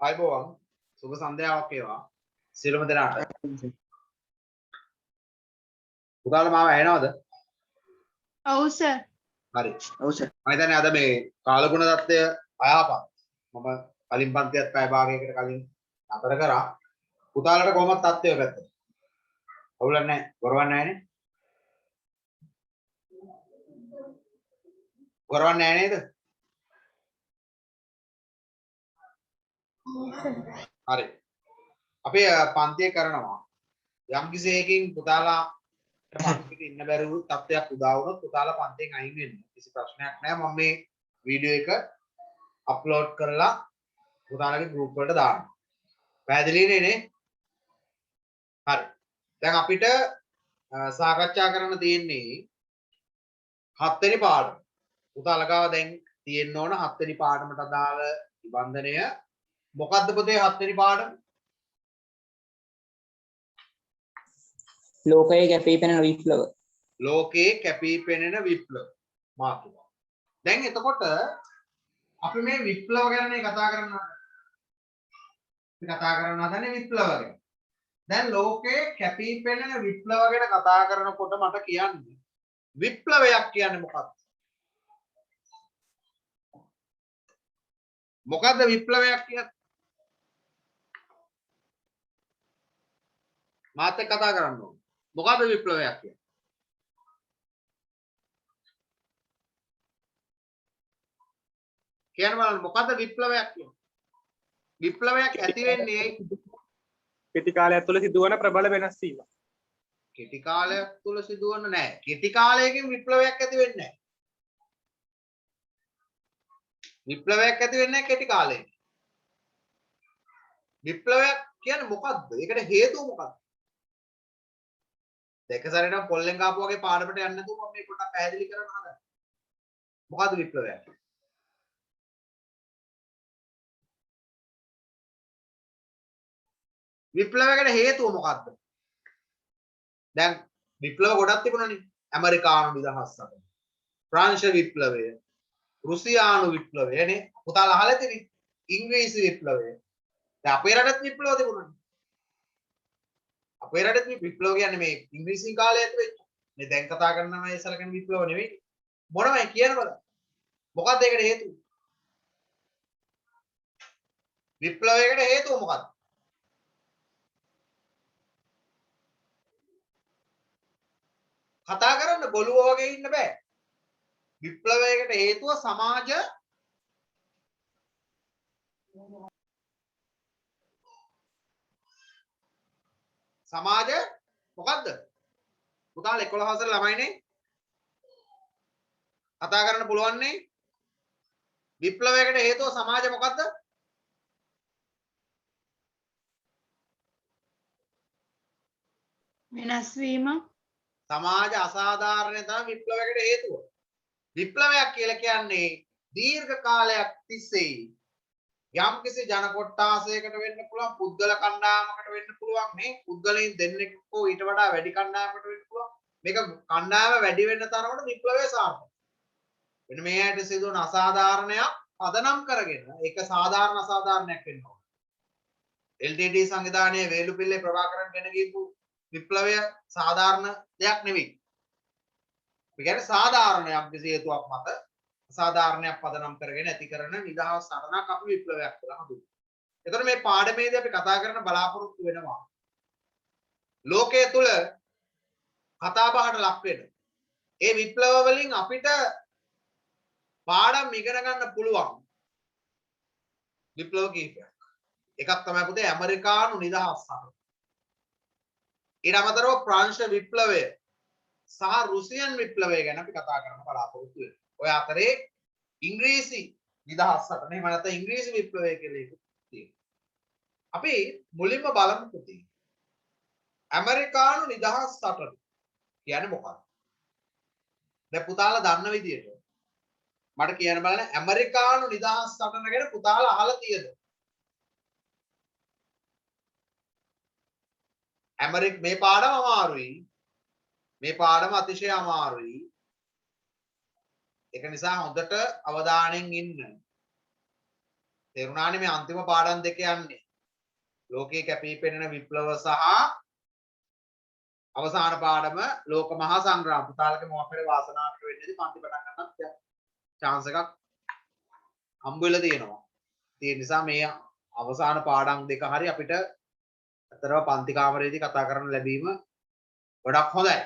ආයුබෝවන් සුබ සන්ධ්‍යාවක් වේවා සියලුම දෙනාට. පුතාලා මාව ඇහෙනවද? ඔව් සර්. හරි. ඔව් සර්. මම හිතන්නේ අද මේ කාලගුණ தত্ত্বය අයහපත්. මම කලින් පන්තියත් පැය භාගයකට කලින් අතර කරා. පුතාලට කොහොමද தত্ত্বය පැත්ත? අවුලක් නැහැ. කරවන්නේ නැහනේ. කරවන්නේ නැහැ නේද? හරි. අපි පන්තිය කරනවා. යම් කිසි එකකින් පුතාලා පන්තියක ඉන්න බැරි වූ තත්ත්වයක් උදා වුණොත් පුතාලා පන්තියෙන් අයින් වෙන්න. කිසි ප්‍රශ්නයක් නැහැ. මම මේ වීඩියෝ එක අප්ලෝඩ් කරලා පුතාලගේ ගෲප් වලට දානවා. පැහැදිලිනේ නේ? හරි. දැන් අපිට සාකච්ඡා කරන්න තියෙන්නේ 7 වෙනි පාඩම. පුතාලා ගාව දැන් තියෙන්න ඕන 7 වෙනි පාඩමට අදාළ නිබන්ධනය. මොකද්ද පුතේ 7 වෙනි පාඩම? ලෝකයේ කැපී පෙනෙන විප්ලව. ලෝකයේ කැපී පෙනෙන විප්ලව මාතෘකාව. දැන් එතකොට අපි මේ විප්ලව ගැන කතා කරනවා. අපි කතා කරනවා දැන් විප්ලව ගැන. දැන් ලෝකයේ කැපී පෙනෙන විප්ලව ගැන කතා කරනකොට මට කියන්නේ විප්ලවයක් කියන්නේ මොකක්ද? මොකද්ද විප්ලවයක් කියන්නේ? මාත් එක්ක කතා කරන්න ඕනේ. මොකද්ද විප්ලවයක් කියන්නේ? කියන්න බලන්න මොකද්ද විප්ලවයක් කියන්නේ? විප්ලවයක් ඇති වෙන්නේ කෙටි කාලයක් තුළ සිදුවන ප්‍රබල වෙනස් වීම. කෙටි කාලයක් තුල සිදුවන නෑ. කෙටි කාලයකින් විප්ලවයක් ඇති වෙන්නේ නෑ. විප්ලවයක් ඇති වෙන්නේ නෑ කෙටි කාලයකින්. විප්ලවයක් කියන්නේ මොකද්ද? ඒකට හේතුව මොකක්ද? දෙක සැරේටම පොල්ලෙන් ගාපු වගේ පාඩමට යන්න නැතුව මම මේ පොඩ්ඩක් පැහැදිලි කරන්න හදනවා. මොකද්ද විප්ලවයක්? විප්ලවයකට හේතුව මොකක්ද? දැන් විප්ලව ගොඩක් තිබුණානේ. ඇමරිකානු නිදහස් සටන, ප්‍රංශ විප්ලවය, රුසියානු විප්ලවය නේ. පුතාලා අහලා තියෙන්නේ. ඉංග්‍රීසි විප්ලවය. දැන් අපේ රටත් විප්ලව තිබුණානේ. අපේ රටත් විප්ලව කියන්නේ මේ ඉංග්‍රීසි කාලේ ඇති වෙච්ච. මේ දැන් කතා කරන මේ සලකන විප්ලව නෙවෙයි. මොනවයි කියන බලන්න. මොකක්ද ඒකට හේතුව? විප්ලවයකට හේතුව මොකක්ද? කතා කරන්න ගොළුව වගේ ඉන්න බෑ. විප්ලවයකට හේතුව සමාජ මොකද්ද? පුතාලා 11 වසර ළමයිනේ. කතා කරන්න පුළුවන් නේ. විප්ලවයකට හේතුව සමාජ මොකද්ද? වෙනස් වීම. සමාජ අසාධාරණය තමයි විප්ලවයකට හේතුව. විප්ලවයක් කියලා කියන්නේ දීර්ඝ කාලයක් තිස්සේ යම් කිසි ජන කොට්ටාසයකට වෙන්න පුළුවන්, පුද්ගල කණ්ඩායමකට වෙන්න පුළුවන්, මේ පුද්ගලයන් දෙන්නෙක් හෝ ඊට වඩා වැඩි කණ්ඩායමකට වෙන්න පුළුවන්. මේක කණ්ඩායම වැඩි වෙන්න තරමට විප්ලවය සාර්ථකයි. වෙන මේ ඇයට සිදුවන අසාධාරණයක් පදනම් කරගෙන ඒක සාධාරණ අසාධාරණයක් වෙන්න ඕන. LTT සංවිධානයේ වේලුපිල්ලේ ප්‍රභාකරන් ගෙන ගිහපු විප්ලවය සාධාරණ දෙයක් නෙවෙයි. ඒ කියන්නේ සාධාරණ යම් කිසි හේතුවක් මත අසාධාරණයක් පදනම් කරගෙන ඇති කරන නිදහස් සටනක් අපි විප්ලවයක් කියලා හඳුන්වනවා. එතකොට මේ පාඩමේදී අපි කතා කරන බලාපොරොත්තු වෙනවා ලෝකයේ තුල කතා බහට ලක් වෙන ඒ විප්ලව වලින් අපිට පාඩම් ඉගෙන ගන්න පුළුවන් විප්ලව කීපයක්. එකක් තමයි පුතේ ඇමරිකානු නිදහස් සටන. ඊට අමතරව ප්‍රංශ විප්ලවය සහ රුසියන් විප්ලවය ගැන අපි කතා කරන්න බලාපොරොත්තු වෙනවා. ඔය අතරේ ඉංග්‍රීසි නිදහස් සටන එහෙම නැත්නම් ඉංග්‍රීසි විප්ලවය කියලා එකක් තියෙනවා. අපි මුලින්ම බලමු පුතේ. ඇමරිකානු නිදහස් සටන කියන්නේ මොකක්ද? දැන් පුතාලා දන්න විදියට මට කියන්න බලන්න ඇමරිකානු නිදහස් සටන ගැන පුතාලා අහලා තියෙද? මේ පාඩම අමාරුයි. මේ පාඩම අතිශය අමාරුයි. ඒක නිසා හොඳට අවධානයෙන් ඉන්න. තේරුණානේ මේ අන්තිම පාඩම් දෙක යන්නේ. ලෝකයේ කැපී පෙනෙන විප්ලව සහ අවසාන පාඩම ලෝක මහා සංග්‍රාම. පුතාලගේ මොකක් හරි වාසනාවක් වෙන්නේදී පන්ති පටන් ගන්නත් chance එකක් හම්බ වෙලා තියෙනවා. ඒ නිසා මේ අවසාන පාඩම් දෙක හරි අපිට අතරව පන්ති කාමරයේදී කතා කරන්න ලැබීම ගොඩක් හොඳයි.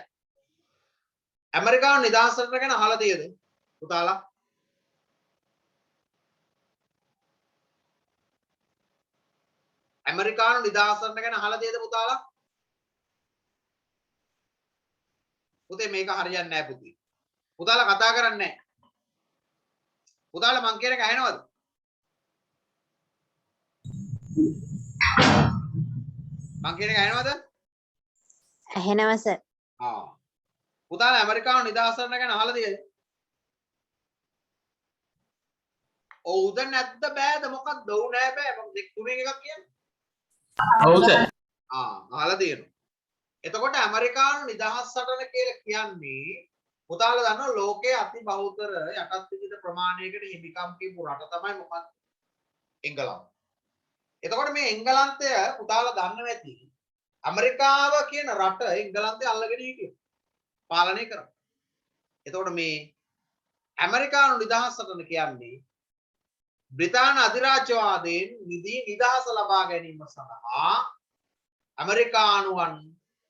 ඇමරිකානු නිදහස් රට ගැන අහලා තියෙද පුතාලා? ඇමරිකානු නිදහස් රට ගැන අහලා තියෙද පුතාලා? පුතේ මේක හරියන්නේ නැහැ පුතේ. පුතාලා කතා කරන්නේ නැහැ. පුතාලා මං කියන එක ඇහෙනවද? මං කියන එක ඇහෙනවද? ඇහෙනවා සර්. පුතාලා ඇමරිකානු නිදහස් රට ගැන අහලා තියෙද? ඔව්ද නැද්ද බෑද මොකක්ද? ඔව් නෑ බෑ. මම දෙක තුනෙන් එකක් කියන්නේ. ඔව් සර්. අහලා තියෙනවා. එතකොට ඇමරිකානු නිදහස් සටන කියලා කියන්නේ පුතාලා දන්නවා ලෝකයේ අති බහුතර යටත් විජිත ප්‍රමාණයකට හිමිකම් කියපු රට තමයි මොකක්ද? එංගලන්තය. එතකොට මේ එංගලන්තය පුතාලා දන්නව ඇති ඇමරිකාව කියන රට එංගලන්තය අල්ලගෙන හිටියා. පාලනය කරා. එතකොට මේ ඇමරිකානු නිදහස් සටන කියන්නේ බ්‍රිතාන්‍ය අධිරාජ්‍යවාදයෙන් නිදහස ලබා ගැනීම සඳහා ඇමරිකානුවන්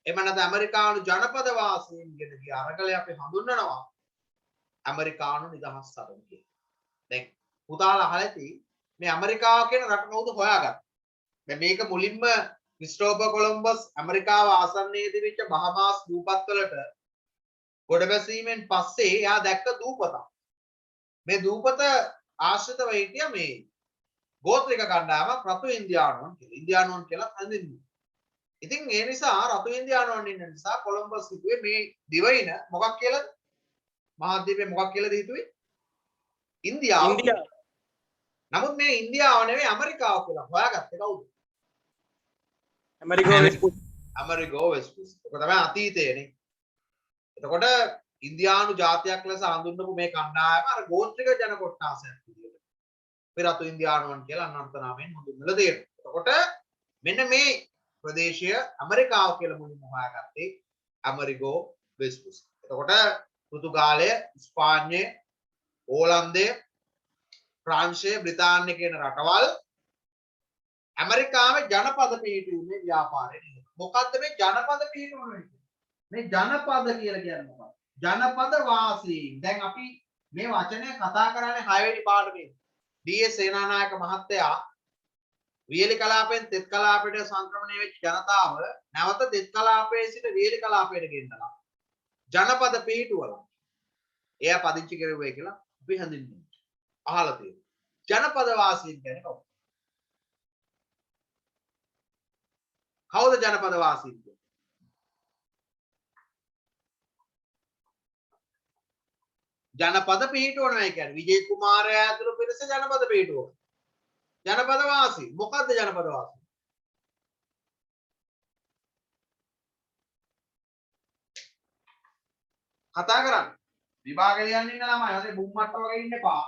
එමණද ඇමරිකානු ජනපද වාසීන්ගෙන් ගිය අරගලය අපි හඳුන්වනවා ඇමරිකානු නිදහස් සටන කියලා. දැන් පුතාලා අහලා ඇති මේ ඇමරිකාව කියන රට කවුද හොයාගත්තේ? දැන් මේක මුලින්ම ක්‍රිස්ටෝෆර් කොලම්බස් ඇමරිකාව ආසන්නයේ තිබිච්ච බහමාස් දූපත්වලට ගොඩ බැසීමෙන් පස්සේ එයා දැක්ක දූපතක්. මේ දූපත ආශ්‍රිතව හිටිය මේ ගෝත්‍රික කණ්ඩායමක් රතු ඉන්දියානුවන් කියලා. ඉන්දියානුවන් කියලා හඳුන්වනවා. ඉතින් ඒ නිසා රතු ඉන්දියානුවන් ඉන්න නිසා කොලම්බස් හිතුවේ මේ දිවයින මොකක් කියලාද? මහද්වීපේ මොකක් කියලාද හිතුවේ? ඉන්දියාව. නමුත් මේ ඉන්දියාව නෙවෙයි ඇමරිකාව කියලා හොයාගත්තේ කවුද? ඇමරිකෝ වෙස්පුස්. ඒක තමයි අතීතයේනේ. එතකොට ඉන්දියානු ජාතියක් ලෙස හඳුන්වපු මේ කණ්ඩායම අර ගෝත්‍රික ජන කොට්ටාසයක් විදියට මේ රතු ඉන්දියානුවන් කියලා අනර්ථ නාමයෙන් හඳුන්වලා තියෙනවා. එතකොට මෙන්න මේ ප්‍රදේශය ඇමරිකාව කියලා මුලින්ම හොයාගත්තේ ඇමරිකෝ වෙස්පුස්. එතකොට පෘතුගාලය, ස්පාඤ්ඤය, ඕලන්දය, ප්‍රංශය, බ්‍රිතාන්‍ය කියන රටවල් ඇමරිකාවේ ජනපද පිහිටුවීමේ ව්‍යාපාරය නේද? මොකද්ද මේ ජනපද පිහිටුවීම? මේ ජනපද කියලා කියන්නේ මොකක්ද? ජනපද වාසීන්. දැන් අපි මේ වචනය කතා කරන්නේ 6 වෙනි පාඩමේ. ඩී.එස්. සේනානායක මහත්තයා වියලි කලාපයෙන් තෙත් කලාපයට සංක්‍රමණය වෙච්ච ජනතාව නැවත තෙත් කලාපයේ සිට වියලි කලාපයට ගෙන්නලා ජනපද පිහිටුවලා එයා පදිංචි කෙරුවේ කියලා අපි හඳුන්වනවා. අහලා තියෙනවා. ජනපද වාසීන් කියන්නේ කවුද? කවුද ජනපද වාසීන් කියන්නේ? ජනපද පිහිටුවනවා කියන්නේ විජේ කුමාරයා ඇතුළු පිරිස ජනපද පිහිටුවනවා. ජනපද වාසී. මොකද්ද ජනපද වාසී? කතා කරන්න. විභාග ලියන්න ඉන්න ළමයි අනේ බුම්මට්ට වගේ ඉන්න එපා.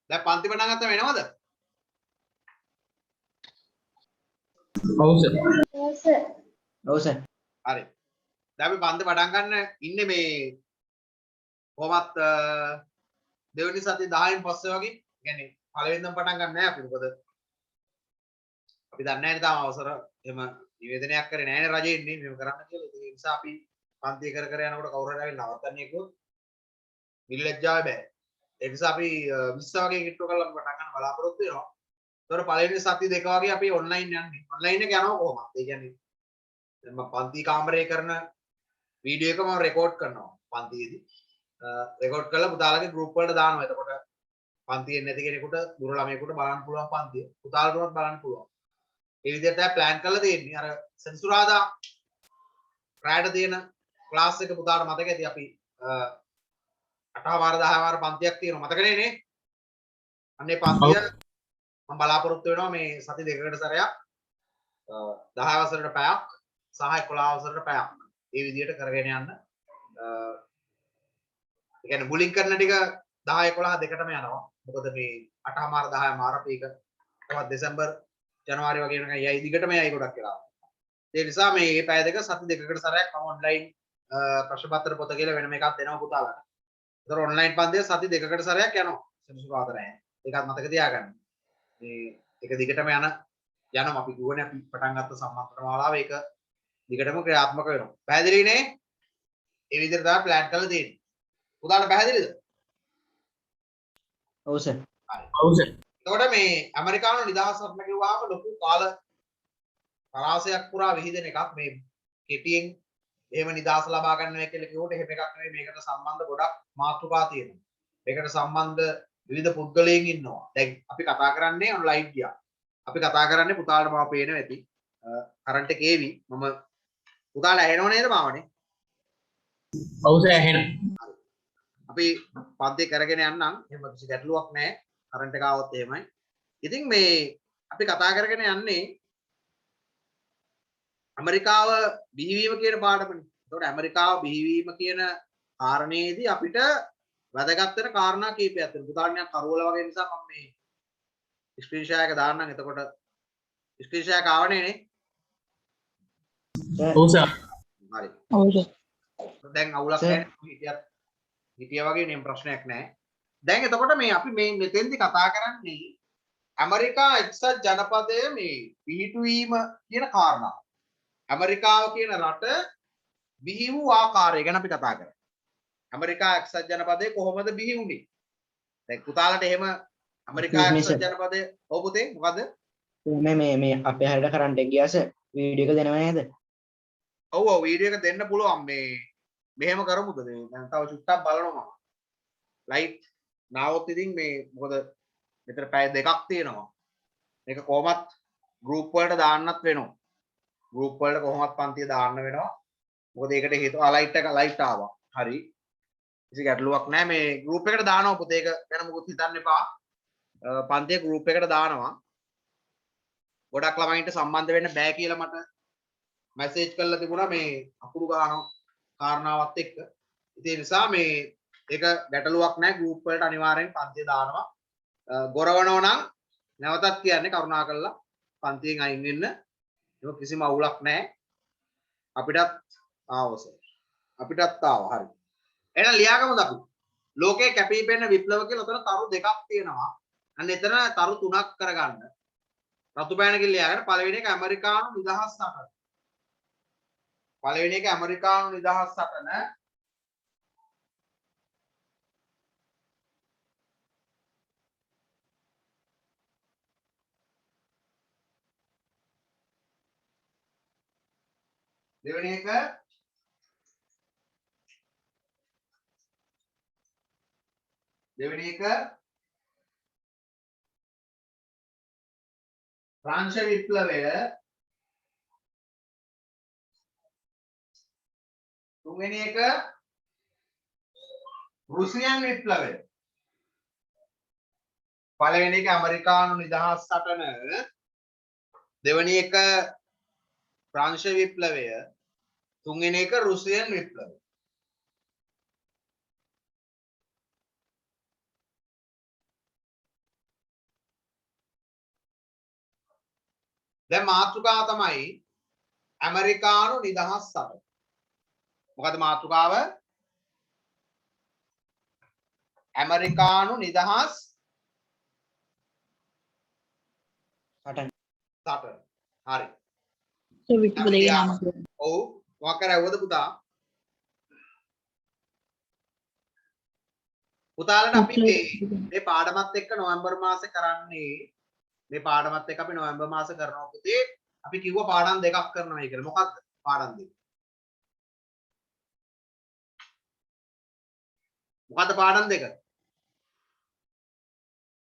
දැන් පන්ති පටන් ගත්ත වෙනවද? ඔව් සර්. ඔව් සර්. හරි. දැන් අපි පන්ති පටන් ගන්න ඉන්නේ මේ කොහොමත් දෙවෙනි සති 10න් පස්සේ වගේ. يعني පළවෙනිදම පටන් ගන්න නෑ අපි. මොකද අපි දන්නේ නැහැ නේ තාම අවසර එහෙම නිවේදනයක් කරේ නැහැ නේ රජෙන් නේ මෙහෙම කරන්න කියලා. ඒ නිසා අපි පන්ති කර යනකොට කවුරු හරි ආවිත් නවත්තන්නේ කිව්වොත් නිලැජ්ජාව බෑ. ඒ නිසා අපි 20 වගේ කිට්ටු කරලා අපි පටන් ගන්න බලාපොරොත්තු වෙනවා. ඒතකොට පළවෙනි සති දෙක වගේ අපි ඔන්ලයින් යන්නේ. ඔන්ලයින් එක යනවා කොහොමද? ඒ කියන්නේ දැන් මම පන්ති කාමරේ කරන වීඩියෝ එක මම රෙකෝඩ් කරනවා පන්තියේදී. රෙකෝඩ් කරලා පුතාලගේ ගෲප් වලට දානවා. එතකොට පන්තියේ නැති කෙනෙකුට දුර ළමයෙකුට බලන්න පුළුවන් පන්තිය. පුතාලටවත් බලන්න පුළුවන්. ඒ විදිහට තමයි ප්ලෑන් කරලා තියෙන්නේ. අර සෙන්සුරාදා රායට තියෙන ක්ලාස් එක පුතාට මතක ඇති අපි 8 වාර 10 වාර පන්තියක් තියෙනවා මතකනේ නේ? අන්නේ පන්තිය මම බලාපොරොත්තු වෙනවා මේ සති දෙකකට සැරයක් 10 වසරට පැයක් සහ 11 වසරට පැයක්. ඒ විදිහට කරගෙන යන්න. ඒ කියන්නේ බුලින් කරන ටික 10 11 දෙකටම යනවා. මොකද මේ 8මාර 10 මාර පීක තවත් දෙසැම්බර් ජනවාරි වගේ වෙනකන් යයි දිගටම යයි ගොඩක් වෙලා. ඒ නිසා මේ පැය දෙක සති දෙකකට සැරයක් මම ඔන්ලයින් ප්‍රශ්න පත්‍ර පොත කියලා වෙනම එකක් දෙනවා පුතාලට. ඒතර ඔන්ලයින් පන්තිය සති දෙකකට සැරයක් යනවා. සෙනසුරාදා නැහැ. ඒකත් මතක තියාගන්න. මේ එක දිගටම යනවා අපි ගුවනේ අපි පටන් ගත්ත සම්මන්ත්‍රණ මාලාව ඒක දිගටම ක්‍රියාත්මක වෙනවා. පැහැදිලි නේ? ඒ විදිහට තමයි ප්ලෑන් කරලා තියෙන්නේ. පුතාලට පැහැදිලිද? ඔව් සර්. ඔව් සර්. එතකොට මේ ඇමරිකානු නිදහස් රත්න කිව්වහම ලොකු කාල පරාසයක් පුරා විහිදෙන එකක් මේ කෙටියෙන් එහෙම නිදහස ලබා ගන්නවා කියලා කිව්වොත් එහෙම එකක් නෙවෙයි මේකට සම්බන්ධ ගොඩක් මාතෘකා තියෙනවා. මේකට සම්බන්ධ විවිධ පුද්ගලයන් ඉන්නවා. දැන් අපි කතා කරන්නේ ඔන්ලයින් ගියා. අපි කතා කරන්නේ පුතාලට මාව පේනවා ඇති. කරන්ට් එක ඒවි. මම පුතාලට ඇහෙනව නේද මාවනේ? ඔව් සර් ඇහෙනවා. අපි පන්ති කරගෙන යන්නම්. එහෙම කිසි ගැටලුවක් නැහැ. කරන්ට් එක ආවොත් එහෙමයි. ඉතින් මේ අපි කතා කරගෙන යන්නේ ඇමරිකාව බිහිවීම කියන පාඩමනේ. ඒතකොට ඇමරිකාව බිහිවීම කියන කාරණේදී අපිට වැදගත් වෙන කාරණා කීපයක් තියෙනවා. පුතාලණයක් කරවල වගේ නිසා මම මේ ස්ක්‍රීන් ෂෙයාර් එක දාන්නම්. එතකොට ස්ක්‍රීන් ෂෙයාර් එක ආවනේ නේ? ඔව් සර්. හරි. ඔව් සර්. දැන් අවුලක් නැහැ. හිටියා වගේ නේ ප්‍රශ්නයක් නැහැ. දැන් එතකොට මේ අපි මේ මෙතෙන්දි කතා කරන්නේ ඇමරිකා එක්සත් ජනපදයේ මේ පිහිටුවීම කියන කාරණාව. ඇමරිකාව කියන රට බිහි වූ ආකාරය ගැන අපි කතා කරා. ඇමරිකා එක්සත් ජනපදයේ කොහොමද බිහි වුනේ? දැන් පුතාලට එහෙම ඇමරිකා එක්සත් ජනපදයේ ඔව් පුතේ මොකද? මේ අපේ හැරට කරන්ට් එක ගියා සර්. වීඩියෝ එක දෙනව නේද? ඔව් ඔව් වීඩියෝ එක දෙන්න පුළුවන් මේ මෙහෙම කරමුද? දැන් තව චුට්ටක් බලනවා මම. ලයිට් නාවොත් ඉතින් මේ මොකද මෙතන පැය දෙකක් තියෙනවා. මේක කොහොමත් ගෲප් වලට දාන්නත් වෙනවා. ගෲප් වලට කොහොමත් පන්තිය දාන්න වෙනවා. මොකද ඒකට හේතුව ලයිට් ආවා. හරි. කිසි ගැටලුවක් නැහැ. මේ ගෲප් එකට දානවා පුතේ. ඒක ගැන මොකුත් හිතන්න එපා. පන්තිය ගෲප් එකට දානවා. ගොඩක් ළමයින්ට සම්බන්ධ වෙන්න බෑ කියලා මට මැසේජ් කරලා තිබුණා මේ අකුරු ගාන කාරණාවත් එක්ක. ඒ නිසා මේ ඒක ගැටලුවක් නැහැ. ගෲප් වලට අනිවාර්යෙන් පන්තිය දානවා. ගොරවනෝ නම් නැවතත් කියන්නේ කරුණාකරලා පන්තියෙන් අයින් වෙන්න. ඒක කිසිම අවුලක් නැහැ. අපිටත් ආවස. අපිටත් ආවා. හරි. එහෙනම් ලියාගමුද අපි? ලෝකේ කැපී පෙනෙන විප්ලව කියලා උතන තරු දෙකක් තියෙනවා. අන්න එතන තරු තුනක් කරගන්න. රතු පෑනකින් ලියාගෙන පළවෙනි එක ඇමරිකානු නිදහස් සටන. පළවෙනි එක ඇමරිකානු නිදහස් සටන. දෙවෙනි එක ප්‍රංශ විප්ලවය. තුන්වෙනි එක රුසියන් විප්ලවය. පළවෙනි එක ඇමරිකානු නිදහස් සටන. දෙවෙනි එක ප්‍රංශ විප්ලවය. තුන්වෙනි එක රුසියන් විප්ලවය. දැන් මාතෘකාව තමයි ඇමරිකානු නිදහස් සටන. මොකද මාතෘකාව? ඇමරිකානු නිදහස් සටන. හරි. විකිපීඩියා නම කියන්න. ඔව් මොකක් කරවද පුතා? පුතාලට අපි මේ පාඩමත් එක්ක නොවැම්බර් මාසේ කරන්නේ මේ පාඩමත් එක්ක අපි නොවැම්බර් මාසේ කරනවා පුතේ. අපි කිව්වා පාඩම් දෙකක් කරනවා කියලා. මොකක්ද පාඩම් දෙක? මොකද්ද පාඩම් දෙක?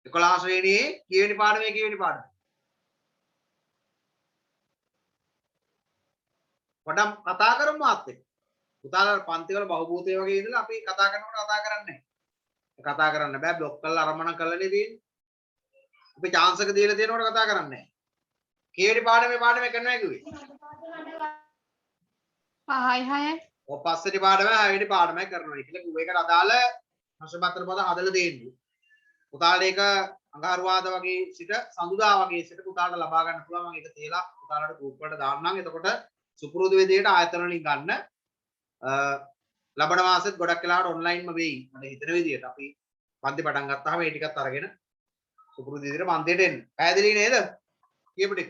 11 ශ්‍රේණියේ කීවෙනි පාඩමේ කීවෙනි පාඩම? පොඩම් කතා කරමු මාත් එක්ක. පුතාලා පන්ති වල බහුභූතය වගේ ඉඳලා අපි කතා කරනකොට කතා කරන්නේ නැහැ. කතා කරන්න බෑ બ્લોක් කරලා අරමණ කරලානේ තියෙන්නේ. අපි chance එක දීලා තියෙනකොට කතා කරන්නේ නැහැ. කීවෙනි පාඩමේ කරනවා කිව්වේ? පහයි හයයි ඔය පස්වෙනි පාඩම හයවෙනි පාඩමයි කරනවා කියලා කිව්ව එකට අදාළ ප්‍රශ්න පත්‍ර පොත හදලා තියෙන්නේ. පුතාලට ඒක අඟහරුවාදා වගේ සිට සඳුදා වගේ සිට පුතාලට ලබා ගන්න පුළුවන්. මම ඒක තියලා පුතාලට ගෲප් වලට දාන්නම්. එතකොට සුපුරුදු විදියට ආයතන වලින් ගන්න ලබන මාසෙත් ගොඩක් වෙලාවට ඔන්ලයින්ම වෙයි. මම හිතන විදියට අපි පන්ති පටන් ගත්තාම මේ ටිකත් අරගෙන සුපුරුදු විදියට පන්තියට එන්න. පැහැදිලි නේද? කියපු ටික.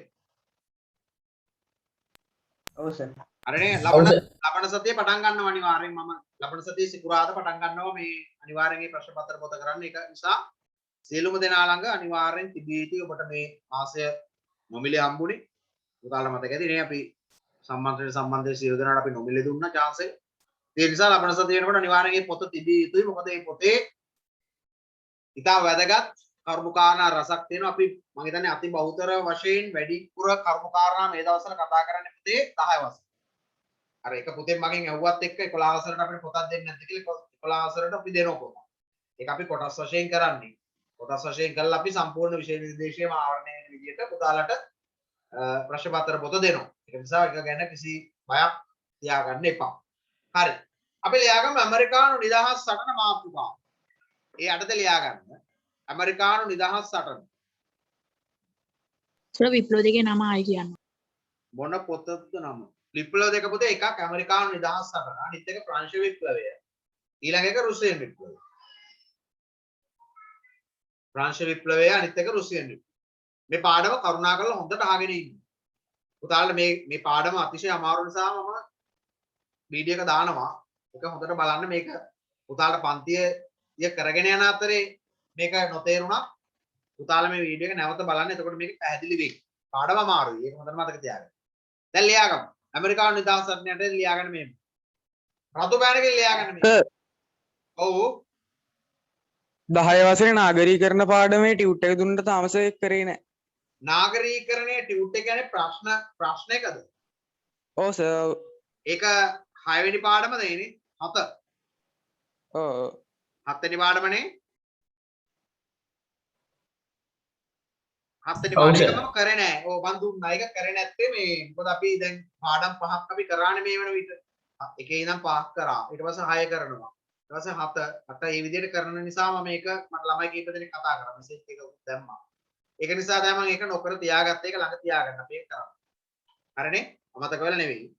ඔව් සර්. හරිනේ ලබන සතියේ පටන් ගන්නවා අනිවාර්යෙන්. මම ලබන සතියේ සිකුරාදා පටන් ගන්නවා මේ අනිවාර්යෙන් මේ ප්‍රශ්න පත්‍ර පොත කරන්න. ඒක නිසා සියලුම දෙනා ළඟ අනිවාර්යෙන් තිබිය යුතුයි ඔබට මේ මාසය නොමිලේ හම්බුනේ. පුතාලා මතක ඇති නේ අපි සම්බන්ධයෙන් සියලු දෙනාට අපි නොමිලේ දුන්නා chance එක. ඒ නිසා ලබන සතිය වෙනකොට අනිවාර්යෙන් මේ පොත තිබිය යුතුයි. මොකද මේ පොතේ ඉතා වැදගත් කරුණු කාරණා රසක් තියෙනවා. අපි මම හිතන්නේ අති බහුතර වශයෙන් වැඩිපුර කරුණු කාරණා මේ දවස්වල කතා කරන්නේ පුතේ 10 වසරේ. අර එක පුතෙන් මගෙන් ඇහුවත් එක්ක 11 වසරට අපිට පොතක් දෙන්නේ නැද්ද කියලා 11 වසරට අපි දෙනවා පොත. ඒක අපි කොටස් වශයෙන් කරන්නේ. කොටස් වශයෙන් කරලා අපි සම්පූර්ණ විෂය නිර්දේශයම ආවරණය වෙන විදිහට පුතාලට ප්‍රශ්න පත්‍ර පොත දෙනවා. ඒක නිසා ඒක ගැන කිසි බයක් තියාගන්න එපා. හරි. අපි ලියාගමු ඇමරිකානු නිදහස් සටන මාතෘකාව. ඒ අටතේ ලියාගන්න. ඇමරිකානු නිදහස් සටන. සර් විප්ලව දෙකේ නම ආයි කියන්න. මොන පොතද නම? විප්ලව දෙක පොතේ එකක් ඇමරිකානු නිදහස් සටන, අනිත් එක ප්‍රංශ විප්ලවය. ඊළඟ එක රුසියන් විප්ලවය. ප්‍රංශ විප්ලවය අනිත් එක රුසියන් විප්ලවය. මේ පාඩම කරුණාකරලා හොඳට අහගෙන ඉන්න. පුතාලට මේ පාඩම අතිශය අමාරු නිසා මම වීඩියෝ එක දානවා. ඒක හොඳට බලන්න. මේක පුතාලට පන්තිය කරගෙන යන අතරේ මේක නොතේරුණා. පුතාලා මේ වීඩියෝ එක නැවත බලන්න. එතකොට මේක පැහැදිලි වෙයි. පාඩම අමාරුයි. ඒක හොඳට මතක තියාගන්න. දැන් ලියාගමු. ඇමරිකානු නිදහස් සටනට ලියාගන්න මේ. රතු බෑනකින් ලියාගන්න මේ. ඔව්. 10 වසරේ නාගරීකරණ පාඩමේ ටියුට් එක දුන්නට තාමස ඒක කරේ නැහැ. නාගරීකරණයේ ටියුට් එක කියන්නේ ප්‍රශ්න එකද? ඔව් සර්. ඒක 6 වෙනි පාඩම දෙන්නේ 7. ඔව්. 7 වෙනි පාඩමනේ. 7 වෙනි පාඩම කරේ නැහැ. ඔව් මන් දුන්නා. ඒක කරේ නැත්තේ මේ මොකද අපි දැන් පාඩම් 5ක් අපි කරානේ මේ වෙන විට. එකේ ඉඳන් 5ක් කරා. ඊට පස්සේ 6 කරනවා. ඊට පස්සේ 7 මේ විදිහට කරන නිසා මම මේක මට ළමයි කීප දෙනෙක් කතා කරා. මෙසේජ් එක දැම්මා. ඒක නිසා තමයි මම ඒක නොකර තියාගත්ත එක ළඟ තියාගන්න අපි ඒක කරා. හරිනේ? අමතක වෙලා නෙවෙයි.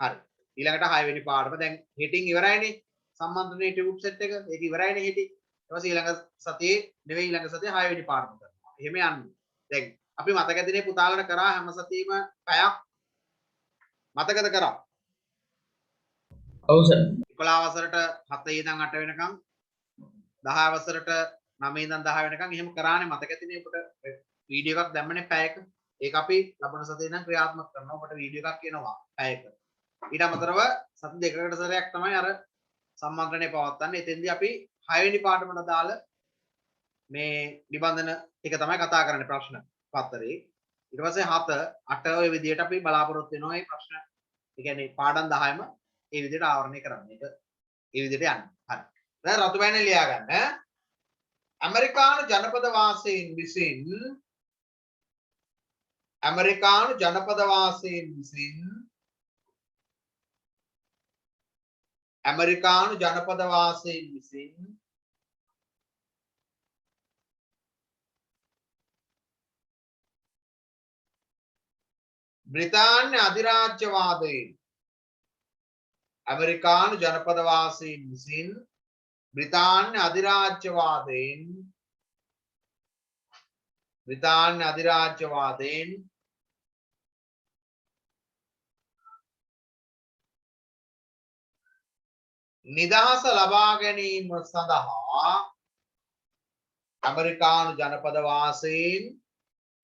හරි. ඊළඟට 6 වෙනි පාඩම දැන් හිටින් ඉවරයිනේ. සම්බන්ධනේ ටියුට් සෙට් එක. ඒක ඉවරයිනේ හිටි. ඊට පස්සේ ඊළඟ සතියේ නෙවෙයි ඊළඟ සතියේ 6 වෙනි පාඩම කරනවා. එහෙම යන්නේ. දැන් අපි මතක ඇතිනේ පුතාලට කරා හැම සතියෙම පැයක් මතකද කරා? ඔව් සර්. 11 වසරට 7 ඉඳන් 8 වෙනකම් 10 වසරට 9 ඉඳන් 10 වෙනකම් එහෙම කරානේ මතක ඇතිනේ ඔබට වීඩියෝ එකක් දැම්මනේ පැයක. ඒක අපි ලබන සතියේ ඉඳන් ක්‍රියාත්මක කරනවා. ඔබට වීඩියෝ එකක් එනවා පැයක. ඊට අමතරව සති දෙකකට සැරයක් තමයි අර සම්මන්ත්‍රණය පවත්වන්නේ. එතෙන්දී අපි 6 වෙනි පාඩමට දාලා මේ නිබන්ධන ටික තමයි කතා කරන්නේ ප්‍රශ්න පත්තරේ. ඊට පස්සේ 7 8 ඔය විදිහට අපි බලාපොරොත්තු වෙනවා මේ ප්‍රශ්න. ඒ කියන්නේ පාඩම් 10ම ඒ විදිහට ආවරණය කරන්න. ඒක ඒ විදිහට යන්න. හරි. දැන් රතු බෑනේ ලියා ගන්න. ඇමරිකානු ජනපද වාසීන් විසින් ඇමරිකානු ජනපද වාසීන් විසින් ඇමරිකානු ජනපද වාසීන් විසින් බ්‍රිතාන්‍ය අධිරාජ්‍යවාදයෙන් ඇමරිකානු ජනපද වාසීන් විසින් බ්‍රිතාන්‍ය අධිරාජ්‍යවාදයෙන් නිදහස ලබා ගැනීම සඳහා ඇමරිකානු ජනපද වාසීන්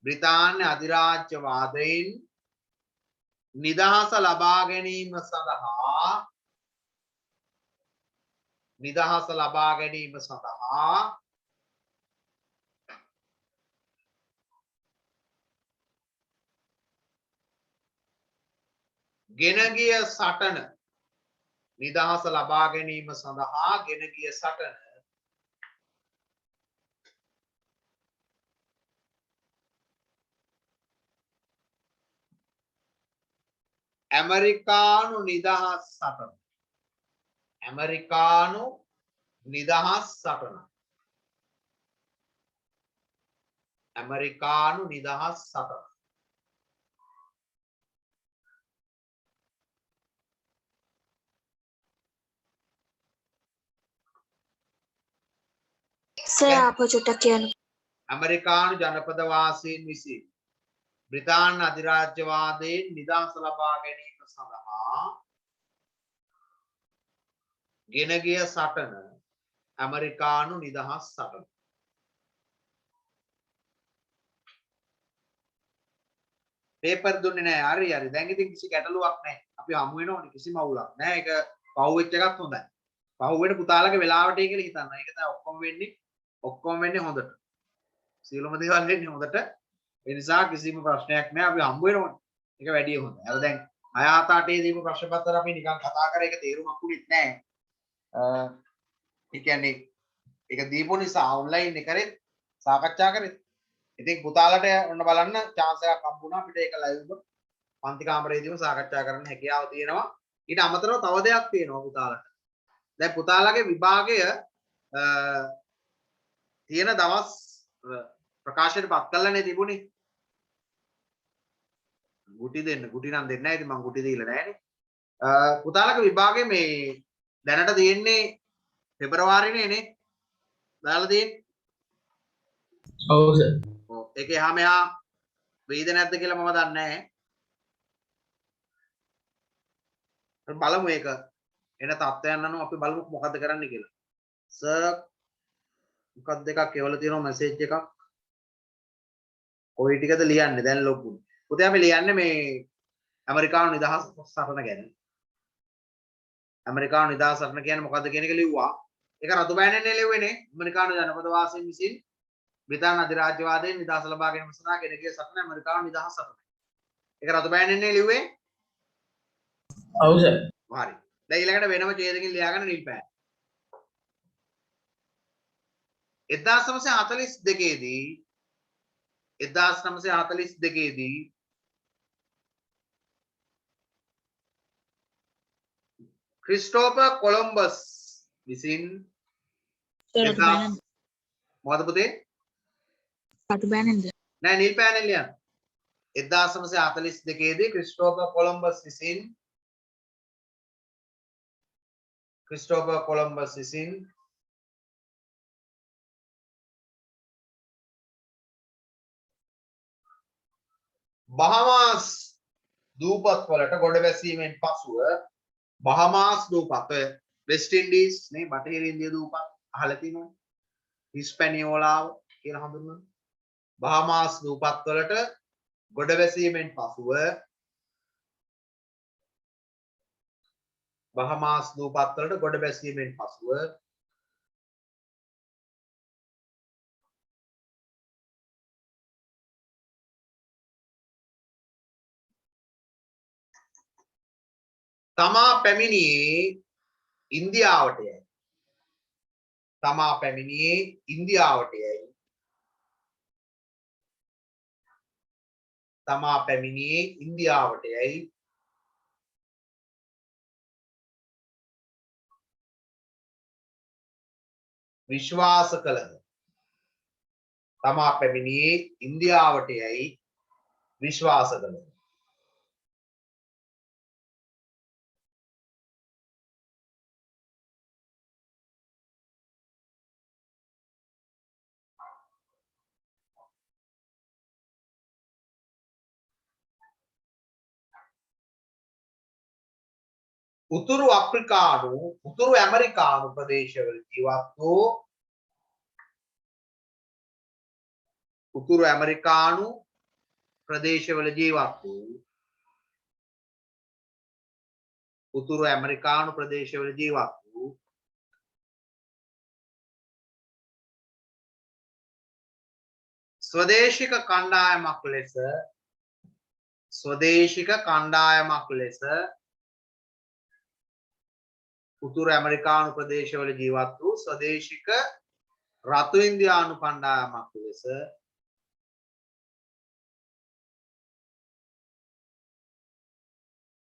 බ්‍රිතාන්‍ය අධිරාජ්‍යවාදයෙන් නිදහස ලබා ගැනීම සඳහා ගෙන ගිය සටන නිදහස ලබා ගැනීම සඳහා ගෙන ගිය සටන ඇමරිකානු නිදහස් සටන. ඇමරිකානු නිදහස් සටන. ඇමරිකානු නිදහස් සටන. සර් ආපහු චුට්ටක් කියන්න. ඇමරිකානු ජනපදවාසීන් විසින් බ්‍රිතාන්‍ය අධිරාජ්‍යවාදයෙන් නිදහස ලබා ගැනීම සඳහා ගෙන ගිය සටන ඇමරිකානු නිදහස් සටන. පේපර් දුන්නේ නැහැ. හරි හරි. දැන් ඉතින් කිසි ගැටලුවක් නැහැ. අපි හමු වෙනවනේ කිසිම අවුලක් නැහැ. ඒක පහුවෙච්ච එකත් හොඳයි. පහුවෙන පුතාලගේ වෙලාවට කියලා හිතන්න. ඒක තමයි ඔක්කොම වෙන්නේ හොඳට. සියලුම දේවල් වෙන්නේ හොඳට. ඒ නිසා කිසිම ප්‍රශ්නයක් නැහැ. අපි හම්බ වෙනවනේ. ඒක වැඩි හොඳයි. අර දැන් 6-7-8 දීපු ප්‍රශ්න පත්‍ර අපි නිකන් කතා කරේ ඒක තේරුමක් උනෙත් නැහැ. ඒ කියන්නේ ඒක දීපු නිසා ඔන්ලයින් එක කරේ සාකච්ඡා කරේ. ඉතින් පුතාලට ඔන්න බලන්න chance එකක් හම්බුණා අපිට ඒක ලයිව් පන්ති කාමරේදීම සාකච්ඡා කරන්න හැකියාව තියෙනවා. ඊට අමතරව තව දෙයක් තියෙනවා පුතාලට. දැන් පුතාලගේ විභාගය තියෙන දවස් ප්‍රකාශයට පත් කළානේ තිබුණේ. ගුටි දෙන්න. ගුටි නම් දෙන්නේ නැහැ. ඉතින් මම ගුටි දීලා නැහැනේ. පුතාලගේ විභාගය මේ දැනට තියෙන්නේ පෙබරවාරිනේ නේ. දාලා තියෙන්නේ. ඔව් සර්. ඔව්. ඒක එහා මෙහා වෙයිද නැද්ද කියලා මම දන්නේ නැහැ. බලමු ඒක. එන තත්ත්වයන් අනුව අපි බලමු මොකද්ද කරන්න කියලා. සර් මොකක්ද එකක් එවල තියෙනවා මැසේජ් එකක්. කොයි ටිකද ලියන්නේ දැන් ලොකු. පුතේ අපි ලියන්නේ මේ ඇමරිකානු නිදහස් සටන ගැන. ඇමරිකානු නිදහස් සටන කියන්නේ මොකද්ද කියන එක ලිව්වා. ඒක රතු බෑනෙන්නේ ලිව්වේනේ. ඇමරිකානු ජනපද වාසීන් විසින් බ්‍රිතාන්‍ය අධිරාජ්‍යවාදයෙන් නිදහස ලබා ගැනීම සඳහා ගෙන ගිය සටන ඇමරිකානු නිදහස් සටන. ඒක රතු බෑනෙන්නේ ලිව්වේ. ඔව් සර්. හරි. දැන් ඊළඟට වෙනම ඡේදකින් ලියාගන්න නිල් පෑන්. 1942 දී ක්‍රිස්ටෝෆර් කොලම්බස් විසින් මොකද පුතේ? කටු බෑනෙන්ද? නෑ නිල් පෑනෙන් ලියන්න. 1942 දී ක්‍රිස්ටෝෆර් කොලම්බස් විසින් බහමාස් දූපත් වලට ගොඩ වැසීමෙන් පසුව බහමාස් දූපත් වෙස්ට් ඉන්ඩීස් නේ බටහිර ඉන්දිය දූපත් අහලා තියෙනවනේ හිස්පැනියෝලාව කියලා හඳුන්වනවා. බහමාස් දූපත් වලට ගොඩ වැසීමෙන් පසුව බහමාස් දූපත් වලට ගොඩ වැසීමෙන් පසුව තමා පැමිණියේ ඉන්දියාවට යයි. තමා පැමිණියේ ඉන්දියාවට යයි. තමා පැමිණියේ ඉන්දියාවට යයි. විශ්වාස කළහ. තමා පැමිණියේ ඉන්දියාවට යයි විශ්වාස කළහ. උතුරු ඇමරිකානු ප්‍රදේශවල ජීවත් වූ උතුරු ඇමරිකානු ප්‍රදේශවල ජීවත් වූ ස්වදේශික කණ්ඩායමක් ලෙස උතුරු ඇමරිකානු ප්‍රදේශවල ජීවත් වූ ස්වදේශික රතු ඉන්දියානු කණ්ඩායමක් ලෙස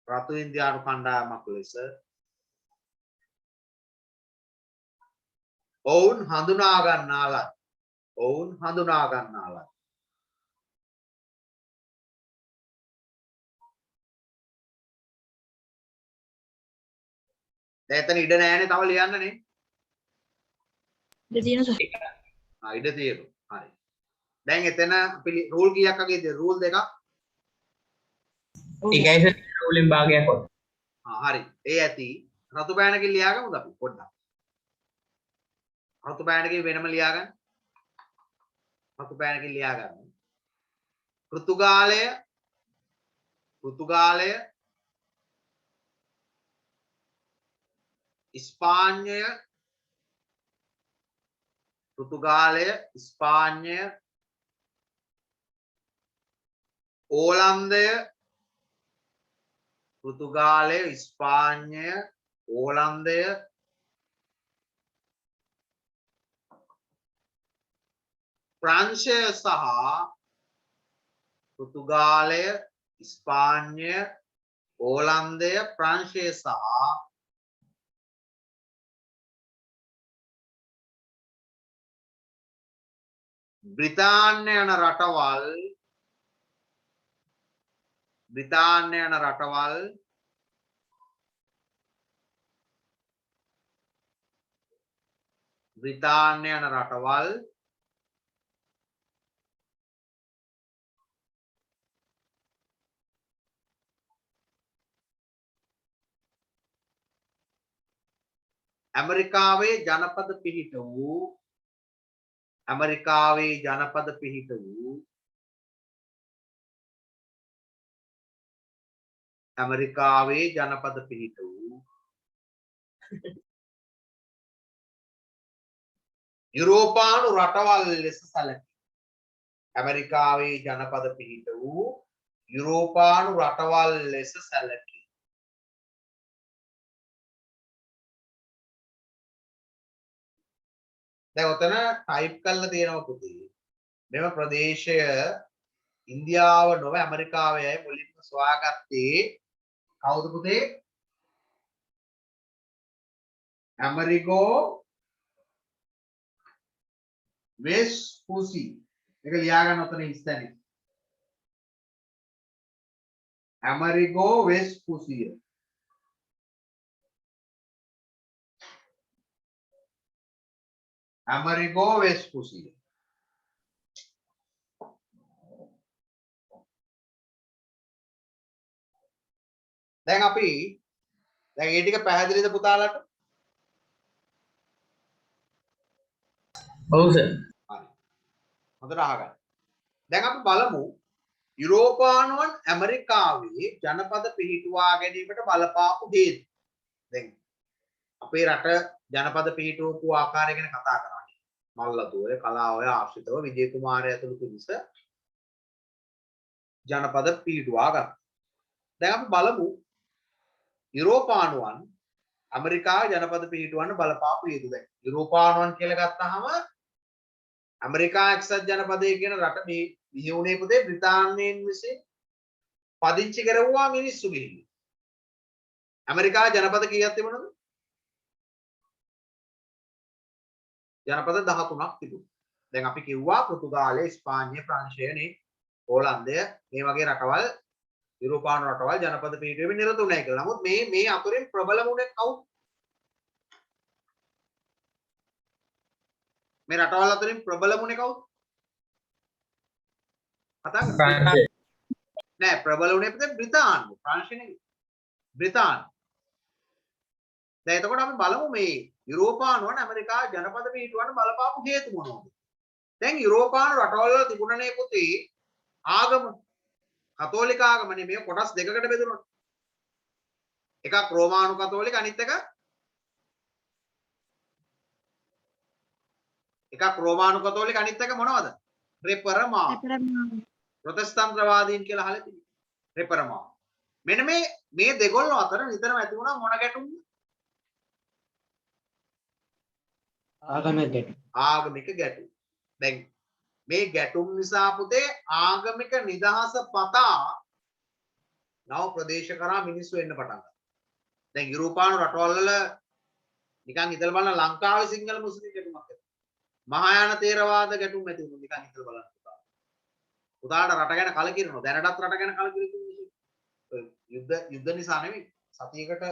රතු ඉන්දියානු කණ්ඩායමක් ලෙස ඔවුන් හඳුනා ගන්නාලත් දැන් එතන ඉඩ නැහැනේ තව ලියන්නනේ. ඉඩ තියෙන සර්. ඉඩ තියෙනවා. හරි. දැන් එතන අපි රූල් කීයක් වගේද? රූල් දෙකක්. එකයි සර් රූලෙන් භාගයක් වත්. හරි. ඒ ඇති. රතු පෑනකින් ලියාගමුද අපි පොඩ්ඩක්. රතු පෑනකින් වෙනම ලියාගන්න. රතු පෑනකින් ලියාගන්න. පෘතුගාලය ඉස්පාඤ්ඤය ඕලන්දය ප්‍රංශය සහ පෘතුගාලය ඉස්පාඤ්ඤය ඕලන්දය ප්‍රංශය සහ බ්‍රිතාන්‍ය යන රටවල් ඇමරිකාවේ ජනපද පිහිට වූ යුරෝපානු රටවල් ලෙස සැලකේ. දැන් ඔතන ටයිප් කරලා තියෙනවා පුතේ. මෙම ප්‍රදේශය ඉන්දියාව නොව ඇමරිකාවයයි මුලින්ම සොයාගත්තේ කවුද පුතේ? ඇමරිගෝ වෙස්පුසි. ඒක ලියාගන්න ඔතන ඉස්සනේ. ඇමරිගෝ වෙස්පුසිය. දැන් අපි දැන් ඒ ටික පැහැදිලිද පුතාලට? ඔව් සර්. හරි. හොඳට අහගන්න. දැන් අපි බලමු යුරෝපානුවන් ඇමරිකාවේ ජනපද පිහිටුවා ගැනීමට බලපාපු හේතු. දැන් අපේ රට ජනපද පිහිටුවපු ආකාරය ගැන කතා කරන්නේ. මල්ලතුව, කලාඔය ආශ්‍රිතව විජේ කුමාරය ඇතුළු පිරිස ජනපද පිහිටුවා ගත්තා. දැන් අපි බලමු යුරෝපානුවන් ඇමරිකාවේ ජනපද පිහිටුවන්න බලපාපු හේතු. දැන් යුරෝපානුවන් කියලා ගත්තාම ඇමරිකා එක්සත් ජනපදය කියන රට මේ බිහි වුණේ පුතේ බ්‍රිතාන්‍යයෙන් විසින් පදිංචි කරවුවා මිනිස්සු ගිහින්. ඇමරිකාවේ ජනපද කීයක් තිබුණද? ජනපද 13ක් තිබුණා. දැන් අපි කිව්වා පෘතුගාලය, ඉස්පාඤ්ඤය, ප්‍රංශයනේ, ඕලන්දය මේ වගේ රටවල් යුරෝපානු රටවල් ජනපද පිහිටුවීමේ නිරත වුණා කියලා. නමුත් මේ අතරින් ප්‍රබලම උනේ කවුද? මේ රටවල් අතරින් ප්‍රබලම උනේ කවුද? කතා කරන්නේ නෑ. ප්‍රබල උනේ බ්‍රිතාන්‍ය. ප්‍රංශ නෙවෙයි. බ්‍රිතාන්‍ය. දැන් එතකොට අපි බලමු මේ යුරෝපානුවන් ඇමරිකාවේ ජනපද පිහිටුවන්න බලපාපු හේතු මොනවද? දැන් යුරෝපානු රටවල් වල තිබුණනේ පුතේ ආගම. කතෝලික ආගමනේ මේ කොටස් දෙකකට බෙදුණා. එකක් රෝමානු කතෝලික, අනිත් එකක් රෝමානු කතෝලික, අනිත් එක මොනවද? රෙපරමා. ප්‍රොටෙස්ටන්ත්‍රවාදීන් කියලා අහලා තියෙනවා. රෙපරමා. මෙන්න මේ දෙගොල්ලෝ අතර නිතරම ඇති වුණා මොන ගැටුම්ද? ආගමික ගැටුම්. දැන් මේ ගැටුම් නිසා පුතේ ආගමික නිදහස පතා නව ප්‍රදේශ කරා මිනිස්සු එන්න පටන් ගත්තා. දැන් යුරෝපානු රටවල් වල නිකන් හිතලා බලන ලංකාවේ සිංහල මුස්ලිම් ගැටුමක් ඇති. මහායාන තේරවාද ගැටුම් ඇති වුණා නිකන් හිතලා බලන්න පුතා. පුතාට රට ගැන කලකිරෙනවා. දැනටත් රට ගැන කලකිරෙන්නේ යුද්ධ නිසා නෙමෙයි. සතියකට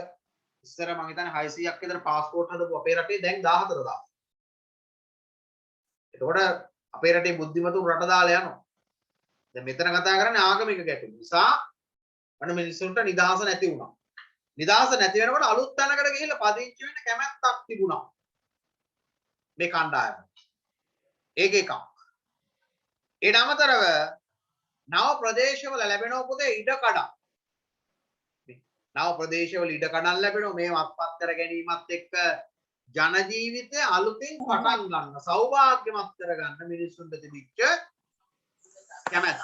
ඉස්සර මම හිතන්නේ 600ක් විතර પાස්පෝර්ට් හදපු අපේ රටේ දැන් 14000. එතකොට අපේ රටේ බුද්ධිමතුන් රට දාලා යනවා. දැන් මෙතන කතා කරන්නේ ආගමික ගැටුම් නිසා අන්න මිනිස්සුන්ට නිදහස නැති වුණා. නිදහස නැති වෙනකොට අලුත් තැනකට ගිහිල්ලා පදිංචි වෙන්න කැමැත්තක් තිබුණා. මේ කණ්ඩායම. ඒක එකක්. ඊට අමතරව නව ප්‍රදේශවල ලැබෙන පොතේ ඉඩ කඩම්. නව ප්‍රදේශවල ඉඩ කඩම් ලැබෙනවා මේ අත්පත් කර ගැනීමත් එක්ක ජන ජීවිතය අලුතෙන් පටන් ගන්න සෞභාග්‍යමත් කරගන්න මිනිස්සුන්ට තිබිච්ච කැමැත්ත.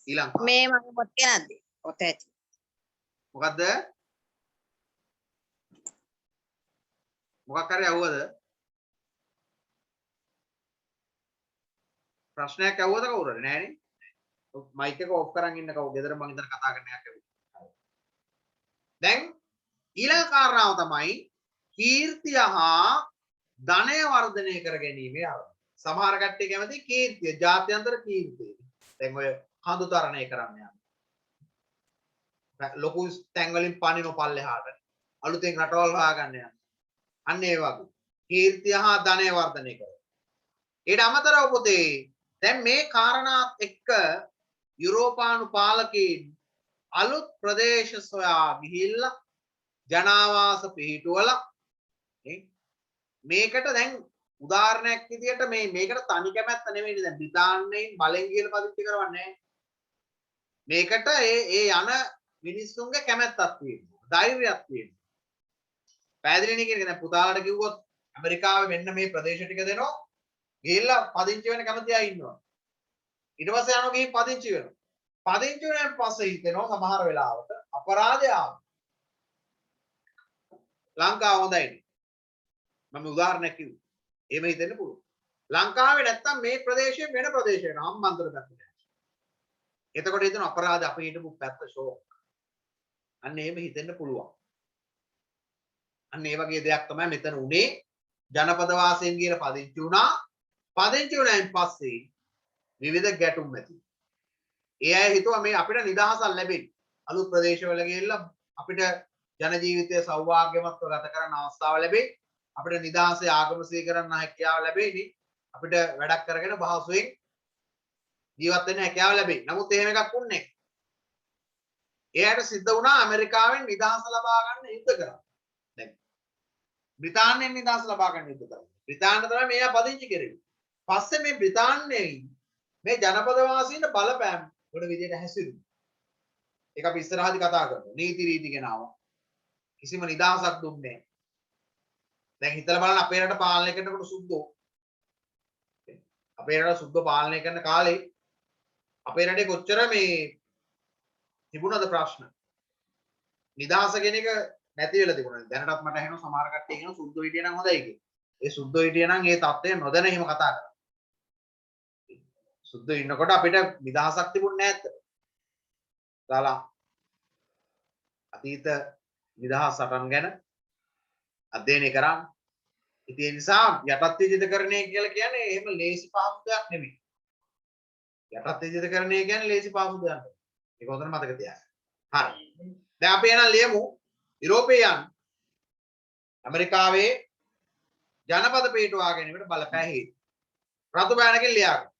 ඊළඟ මේ මම පොත් කියනද? පොත ඇති. මොකද්ද? මොකක් කරේ ඇහුවද? ප්‍රශ්නයක් ඇහුවද කවුරුද? නෑනේ. මයික් එක ඔෆ් කරන් ඉන්න කවුද? ගෙදර මං ඉඳන් කතා කරන එකක් ඇහුවා. දැන් ඊළඟ කාරණාව තමයි කීර්තිය හා ධනය වර්ධනය කර ගැනීමේ ආරම්භය. සමහර කට්ටිය කැමති කීර්තිය, ජාත්‍යන්තර කීර්තිය. දැන් ඔය හඳුතරණය කරන්න යනවා. ලොකු තැන් වලින් පනින පල්ලෙහාට අලුතෙන් රටවල් හොයාගන්න යනවා. අන්න ඒ වගේ. කීර්තිය හා ධනය වර්ධනය කර. ඊට අමතරව පොතේ දැන් මේ කාරණාත් එක්ක යුරෝපානු පාලකයින් අලුත් ප්‍රදේශ සොයා ගිහිල්ලා ජනාවාස පිහිටුවලා මේකට දැන් උදාහරණයක් විදියට මේකට තනි කැමැත්ත නෙමෙයි දැන් බ්‍රිතාන්‍යයෙන් බලෙන් ගිහලා පදිංචි කරවන්නේ මේකට ඒ යන මිනිස්සුන්ගේ කැමැත්තක් තියෙනවා ධෛර්යයක් තියෙනවා පැහැදිලිනේ කියන එක දැන් පුතාලට කිව්වොත් ඇමරිකාවේ මෙන්න මේ ප්‍රදේශ ටික දෙනවා ගිහිල්ලා පදිංචි වෙන කැමති අය ඉන්නවා ඊට පස්සේ යනවා ගිහින් පදිංචි වෙනවා පදිංචි වෙනන් පස්සේ හිතෙනවා සමහර වෙලාවට අපරාධය ආවා ලංකාව හොඳයි මම උදාහරණයක් කිව්වා. එහෙම හිතෙන්න පුළුවන්. ලංකාවේ නැත්තම් මේ ප්‍රදේශයෙන් වෙන ප්‍රදේශයකට හම්බන්තොට පැත්තට. එතකොට හිතන අපරාධ අපි හිටපු පැත්ත ෂෝක්. අන්න එහෙම හිතෙන්න පුළුවන්. අන්න ඒ වගේ දෙයක් තමයි මෙතන උනේ. ජනපද වාසීන් කියන පදිංචි වුණා. පදිංචි වුණායින් පස්සේ විවිධ ගැටුම් ඇති. ඒ අය හිතුවා මේ අපිට නිදහසක් ලැබෙයි. අලුත් ප්‍රදේශවල ගිහිල්ලා අපිට ජන ජීවිතය සෞභාග්‍යමත්ව ගත කරන්න අවස්ථාව ලැබෙයි. අපිට නිදහසේ ආගම සීකරන්න හැකියාව ලැබෙයි. අපිට වැඩක් කරගෙන පහසුවෙන් ජීවත් වෙන්න හැකියාව ලැබෙයි. නමුත් එහෙම එකක් වුණේ නැහැ. එයාට සිද්ධ වුණා ඇමරිකාවෙන් නිදහස ලබා ගන්න යුද්ධ කරා. දැන් බ්‍රිතාන්‍යයෙන් නිදහස ලබා ගන්න යුද්ධ කරා. බ්‍රිතාන්‍ය තමයි මෙයා පදිංචි කෙරෙන්නේ. පස්සේ මේ බ්‍රිතාන්‍යයෙන් මේ ජනපද වාසීන්ට බලපෑම් වල විදියට හැසිරුණා. ඒක අපි ඉස්සරහදී කතා කරමු. නීති රීති ගැන ආවා. කිසිම නිදහසක් දුන්නේ නැහැ. දැන් හිතලා බලන්න අපේ රට පාලනය කරනකොට සුද්දෝ අපේ රට සුද්දෝ පාලනය කරන කාලේ අපේ රටේ කොච්චර මේ තිබුණාද ප්‍රශ්න නිදහස කියන එක නැති වෙලා තිබුණා දැනටත් මට ඇහෙනවා සමහර කට්ටිය කියනවා සුද්දෝ හිටියා නම් හොඳයි කියලා. ඒ සුද්දෝ හිටියා නම් ඒ තත්ත්වය නොදැන එහෙම කතා කරා. සුද්දෝ ඉන්නකොට අපිට නිදහසක් තිබුණේ නැහැ ඇත්තට. දාලා අතීත නිදහස් සටන් ගැන අධ්‍යයනය කරා. ඉතින් ඒ නිසා යටත් විජිතකරණය කියලා කියන්නේ එහෙම ලේසි පහසු දෙයක් නෙමෙයි. යටත් විජිතකරණය කියන්නේ ලේසි පහසු දෙයක් නෙමෙයි. ඒක හොඳට මතක තියාගන්න. හරි. දැන් අපි එන ලියමු යුරෝපීයන් ඇමරිකාවේ ජනපද පිටුවා ගැනීමට බලපෑ හේතු. රතු බෑනකින් ලියාගන්න.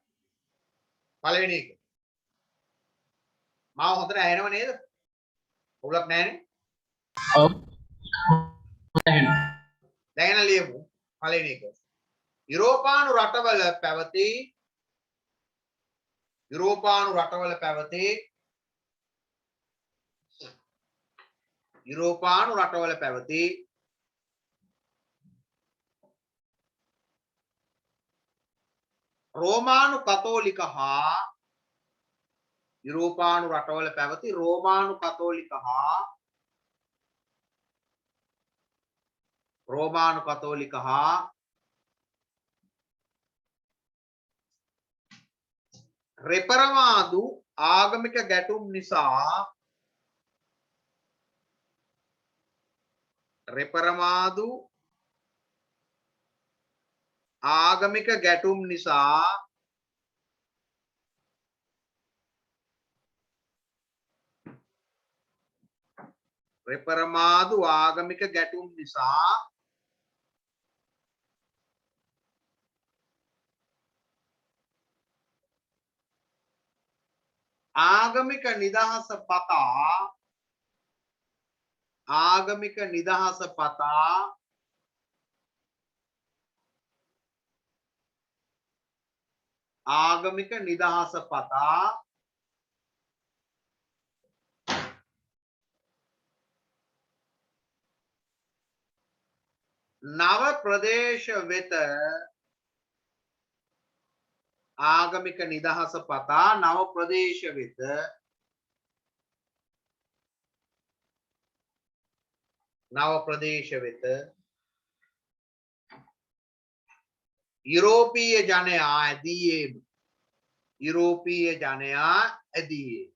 පළවෙනි එක. මාව හොඳට ඇහෙනව නේද? ඔවුලක් නැහැනේ. ඔව්. දැන් ලියමු පළවෙනි එක. යුරෝපානු රටවල පැවති රෝමානු කතෝලික හා යුරෝපානු රටවල පැවති රෝමානු කතෝලික හා රෙපරවාදු ආගමික ගැටුම් නිසා රෙපරමාදු ආගමික ගැටුම් නිසා රෙපරමාදු ආගමික ගැටුම් නිසා ආගමික නිදහස පතා ආගමික නිදහස පතා ආගමික නිදහස පතා නව ප්‍රදේශ වෙත ආගමික නිදහස පතා නව ප්‍රදේශ වෙත යුරෝපීය ජනයා ඇදීයේම යුරෝපීය ජනයා ඇදීයේ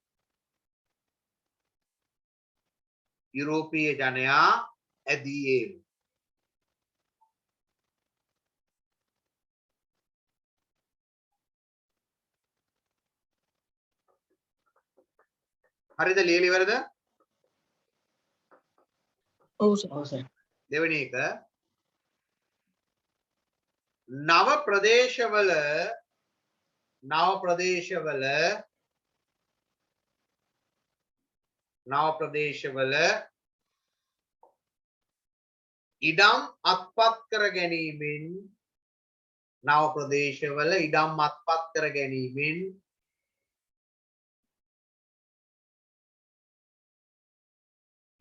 යුරෝපීය ජනයා ඇදීයේම හරිද ලියලි වරද ඔව් සර්. ඔව් සර්. දෙවෙනි එක නව ප්‍රදේශවල ඉඩම් අත්පත් කර ගැනීමෙන් නව ප්‍රදේශවල ඉඩම් අත්පත් කර ගැනීමෙන්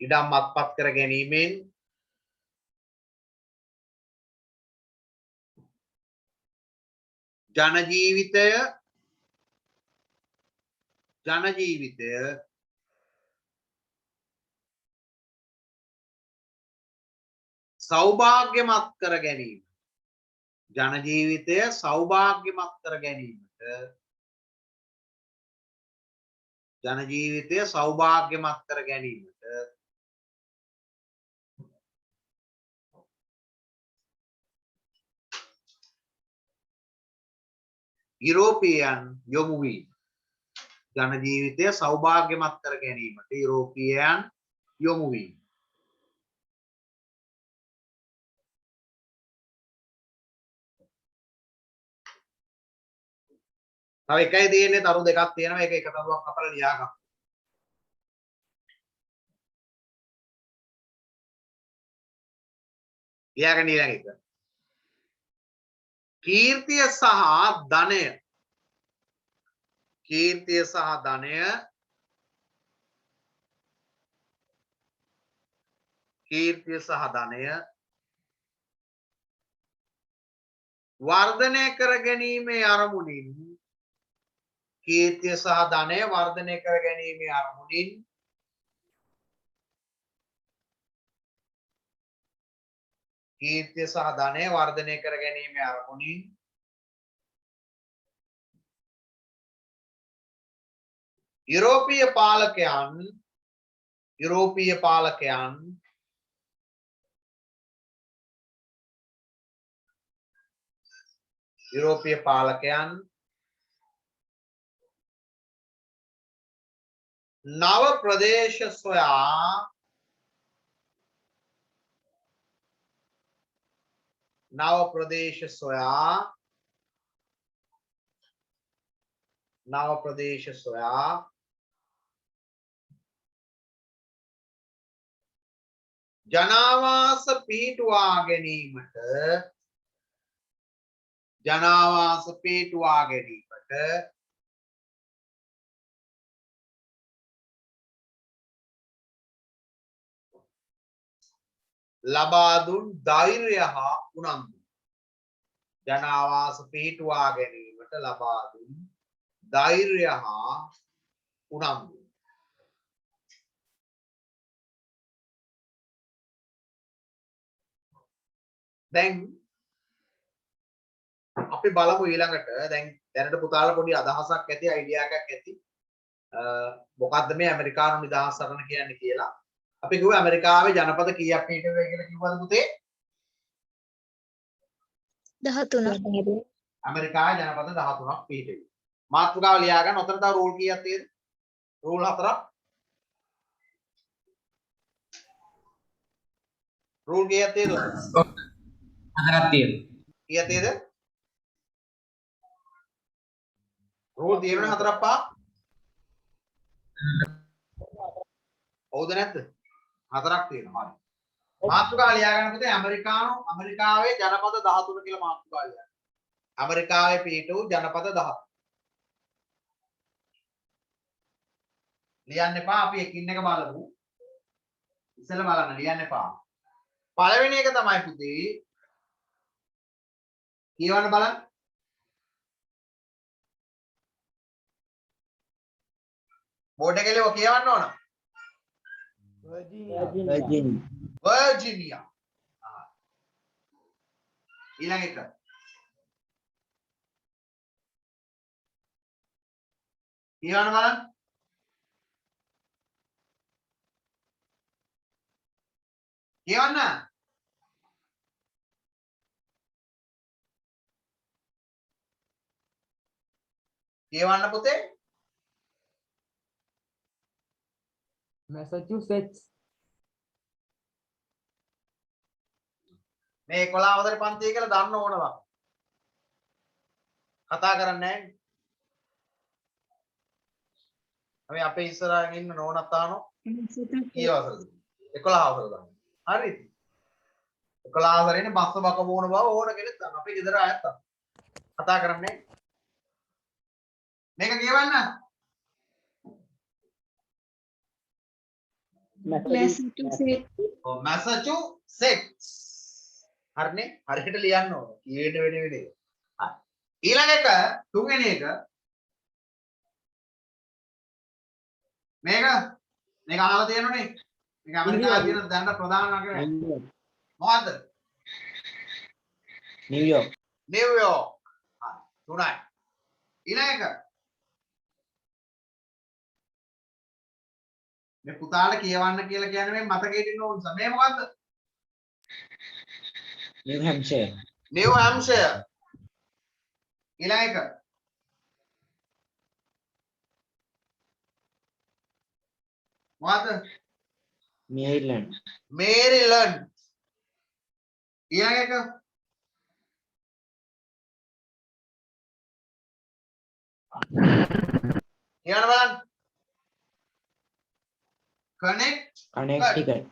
ඉඩම් අත්පත් කර ගැනීමෙන් ජන ජීවිතය සෞභාග්‍යමත් කර ගැනීම ජන ජීවිතය සෞභාග්‍යමත් කර ගැනීමට ජන ජීවිතය සෞභාග්‍යමත් කර ගැනීමට යුරෝපීයන් යොමු වී ජන ජීවිතය සෞභාග්‍යමත් කර ගැනීමට යුරෝපීයන් යොමු වී තව එකයි තියෙන්නේ තරු දෙකක් තියෙනවා ඒක එක තරුවක් අපල ලියා ගන්න. ලියාගන්න ඊළඟ එක. කීර්තිය සහ ධනය කීර්තිය සහ ධනය කීර්තිය සහ ධනය වර්ධනය කර ගැනීමේ අරමුණින් කීර්තිය සහ ධනය වර්ධනය කර ගැනීමේ අරමුණින් කීර්තිය සහ ධනය වර්ධනය කර ගැනීමේ අරමුණින් යුරෝපීය පාලකයන් නව ප්‍රදේශ සොයා ජනාවාස පිහිටුවා ගැනීමට ලබා දුන් ධෛර්යය හා උනන්දු ජනාවාස පිහිටුවා ගැනීමට ලබා දුන් ධෛර්යය හා උනන්දු දැන් අපි බලමු ඊළඟට දැන් දැනට පුතාලා පොඩි අදහසක් ඇති අයිඩියා එකක් ඇති මොකද්ද මේ ඇමරිකානු නිදහස් සටන කියන්නේ කියලා. අපි කිව්වා ඇමරිකාවේ ජනපද කීයක් පිට වෙයි කියලා කිව්වද පුතේ? 13. ඇමරිකාවේ ජනපද 13ක් පිට වෙයි. මාතෘකාව ලියා ගන්න. ඔතන තව රූල් කීයක් තියෙද? රූල් 4ක්. රූල් කීයක් තියෙද? හතරක් තියෙනවා. කීයක් තියෙද? රූල් තියෙනවනේ 4ක් 5ක්. හවුද නැද්ද? 4ක් තියෙනවා. හරි. මාතෘකාව ලියා ගන්න පුතේ ඇමරිකාවේ ජනපද 13 කියලා මාතෘකාව ලියන්න. ඇමරිකාවේ පිහිට වූ ජනපද 13. ලියන්න එපා. අපි එකින් එක බලමු. ඉස්සෙල්ලා බලන්න ලියන්න එපා. පළවෙනි එක තමයි පුතේ කියවන්න බලන්න. බෝඩ් එකේ ලියව කියවන්න ඕන. Virginia. ඊළඟ එක. කියවන්න බලන්න. කියවන්න. කියවන්න පුතේ. Massachusetts. මේ 11 වසරේ පන්තිය කියලා දන්න ඕනවා. කතා කරන්නේ නැහැ. අපි අපේ ඉස්සරහින් ඉන්න නෝනත් අහනවා. කී වසරද? 11 වසර දාන්න. හරිද? 11 වසරේ ඉන්නේ බස්ස බක බෝන බව ඕන කෙනෙක් දන්න. අපේ ගෙදර අයත් අහනවා. කතා කරන්නේ නැහැ. මේක කියවන්න. Massachusetts. හරිනේ? හරියට ලියන්න ඕන. කීයට වෙන වෙලේ. හරි. ඊළඟ එක තුන්වෙනි එක මේක අහලා තියෙනවනේ. මේක ඇමරිකාවේ තියෙන දැනට ප්‍රධාන නගරය. මොකද්ද? නිව්යෝක්. නිව්යෝක්. හරි. තුනයි. ඊළඟ එක මේ පුතාට කියවන්න කියලා කියන්නේ මේ මතකයේ ඉන්න ඕන නිසා. මේ මොකද්ද? නිව් හැම්ෂයර්. නිව් හැම්ෂයර්. ඊළඟ එක මොකද්ද? මේරිලන්ඩ්. මේරිලන්ඩ්. ඊළඟ එක කියන්න බලන්න. කනෙක්ටිකට්.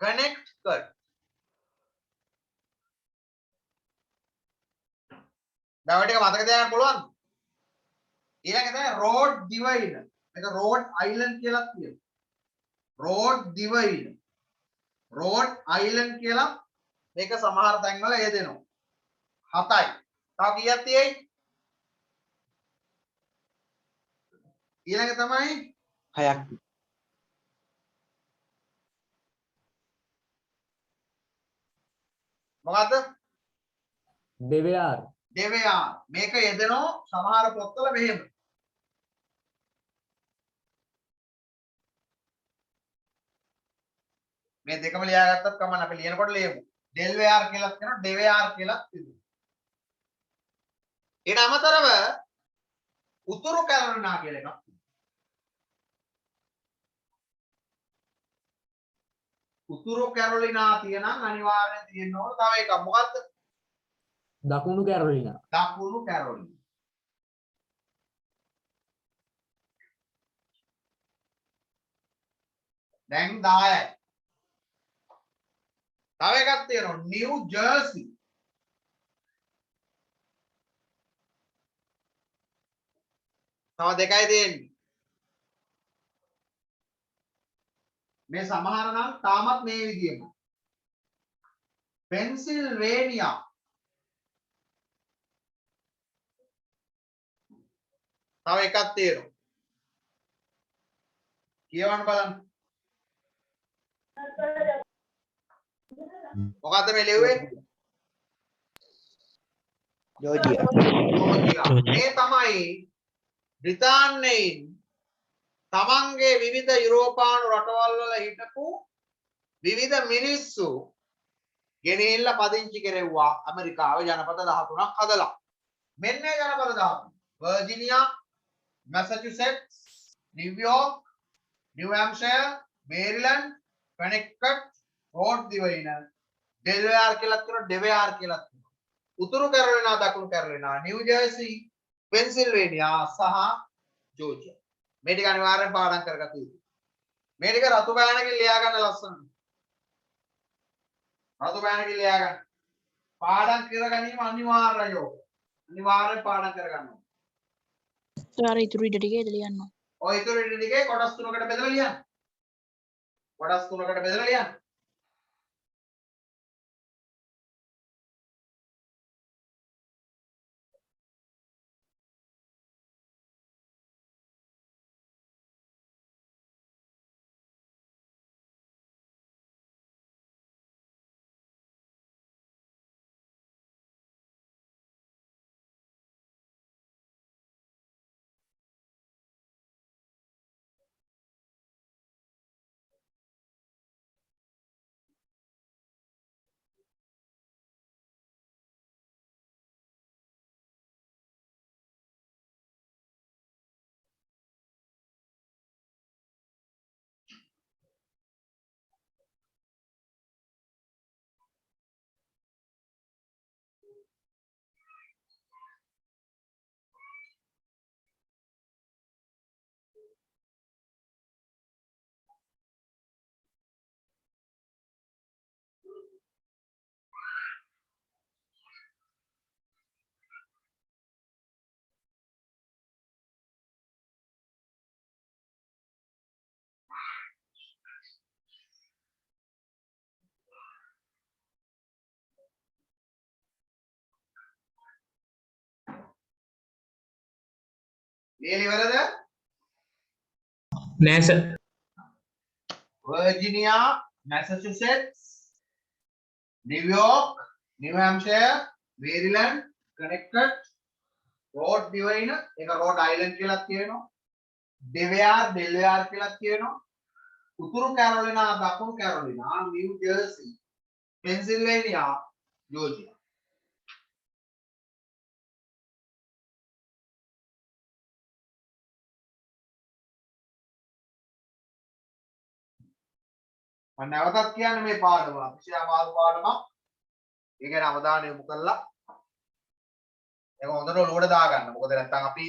Connecticut. දැන් ටික මතක තියාගන්න පුළුවන්. ඊළඟ තමයි road divide. මේක Rhode Island කියලා කියනවා. Road divide. Rhode Island කියලා මේක සමහර තැන්වල යෙදෙනවා. 7යි. තව කීයක් තියෙයි? ඊළඟ තමයි 6ක්. මොකද්ද? දෙවයාර්. දෙවයාර්. මේක යෙදෙනවා සමහර පොත්වල මෙහෙම. මේ දෙකම ලියාගත්තත් කමන්න අපි ලියනකොට ලියමු. ඩෙල්වයාර් කියලා කියනවා දෙවයාර් කියලා කියනවා. ඊට අමතරව උතුරු කැරොලිනා කියලා එකක්. උතුරු කැරොලිනා තියෙනම් අනිවාර්යෙන් තියෙන්න ඕන තව එකක්. මොකද්ද? දකුණු කැරොලිනා. දකුණු කැරොලිනා. දැන් 10යි. තව එකක් තියෙනවා නිව් ජර්සි. තව දෙකයි තියෙන්නේ. මේ සමහර නම් තාමත් මේ විදියම. පෙන්සිල්වේනියා. තව එකක් තියෙනවා. කියවන්න බලන්න. මොකද්ද මේ ලිව්වේ? ජෝර්ජියා. මේ තමයි බ්‍රිතාන්‍යයෙන් තමන්ගේ විවිධ යුරෝපානු රටවල් වල හිටපු විවිධ මිනිස්සු ගෙනහිල්ලා පදිංචි කෙරෙව්වා ඇමරිකාවේ ජනපද 13ක් හදලා. මෙන්න ඒ ජනපද 13. වර්ජිනියා, මැසචුසෙට්ස්, නිව්යෝර්ක්, නිව් හැම්ෂයර්, මේරිලන්ඩ්, කනෙක්ටිකට්, රෝඩ් දිවයින, ඩෙලවෙයාර් කියලා තියෙනවා, ඩෙවෙයාර් කියලා තියෙනවා. උතුරු කැරොලිනා, දකුණු කැරොලිනා, නිව් ජර්සි, පෙන්සිල්වේනියා සහ ජෝර්ජියා. මේ ටික අනිවාර්යෙන් පාඩම් කරගත යුතුයි. මේ ටික රතු බෑනකින් ලියා ගන්න ලස්සනට. රතු බෑනකින් ලියා ගන්න. පාඩම් කර ගැනීම අනිවාර්යයි. අනිවාර්යෙන් පාඩම් කර ගන්න ඕනේ. සර් ඉතුරු ඉඩ ටික ඉදලා ලියන්න. ඔය ඉතුරු ඉන්න ටිකේ කොටස් තුනකට බෙදලා ලියන්න. කොටස් තුනකට බෙදලා ලියන්න. ලියලා ඉවරද? නෑ සර්. වර්ජිනියා, මැසචුසෙට්ස්, නිව්යෝර්ක්, නිව් හැම්ෂයර්, මේරිලන්ඩ්, කනෙක්ටිකට්, රෝඩ් දිවයින, ඒක රෝඩ් අයිලන්ඩ් කියලා කියනවා. ඩෙවෙයාර්, ඩෙල්වෙයාර් කියලා කියනවා. උතුරු කැරොලිනා, දකුණු කැරොලිනා, නිව් ජර්සි, පෙන්සිල්වේනියා, ජෝර්ජියා. මම නැවතත් කියන්නේ මේ පාඩම අතිශය අමාරු පාඩමක්. ඒ ගැන අවධානය යොමු කළා. ඒක හොඳට ඔලුවට දාගන්න. මොකද නැත්තම් අපි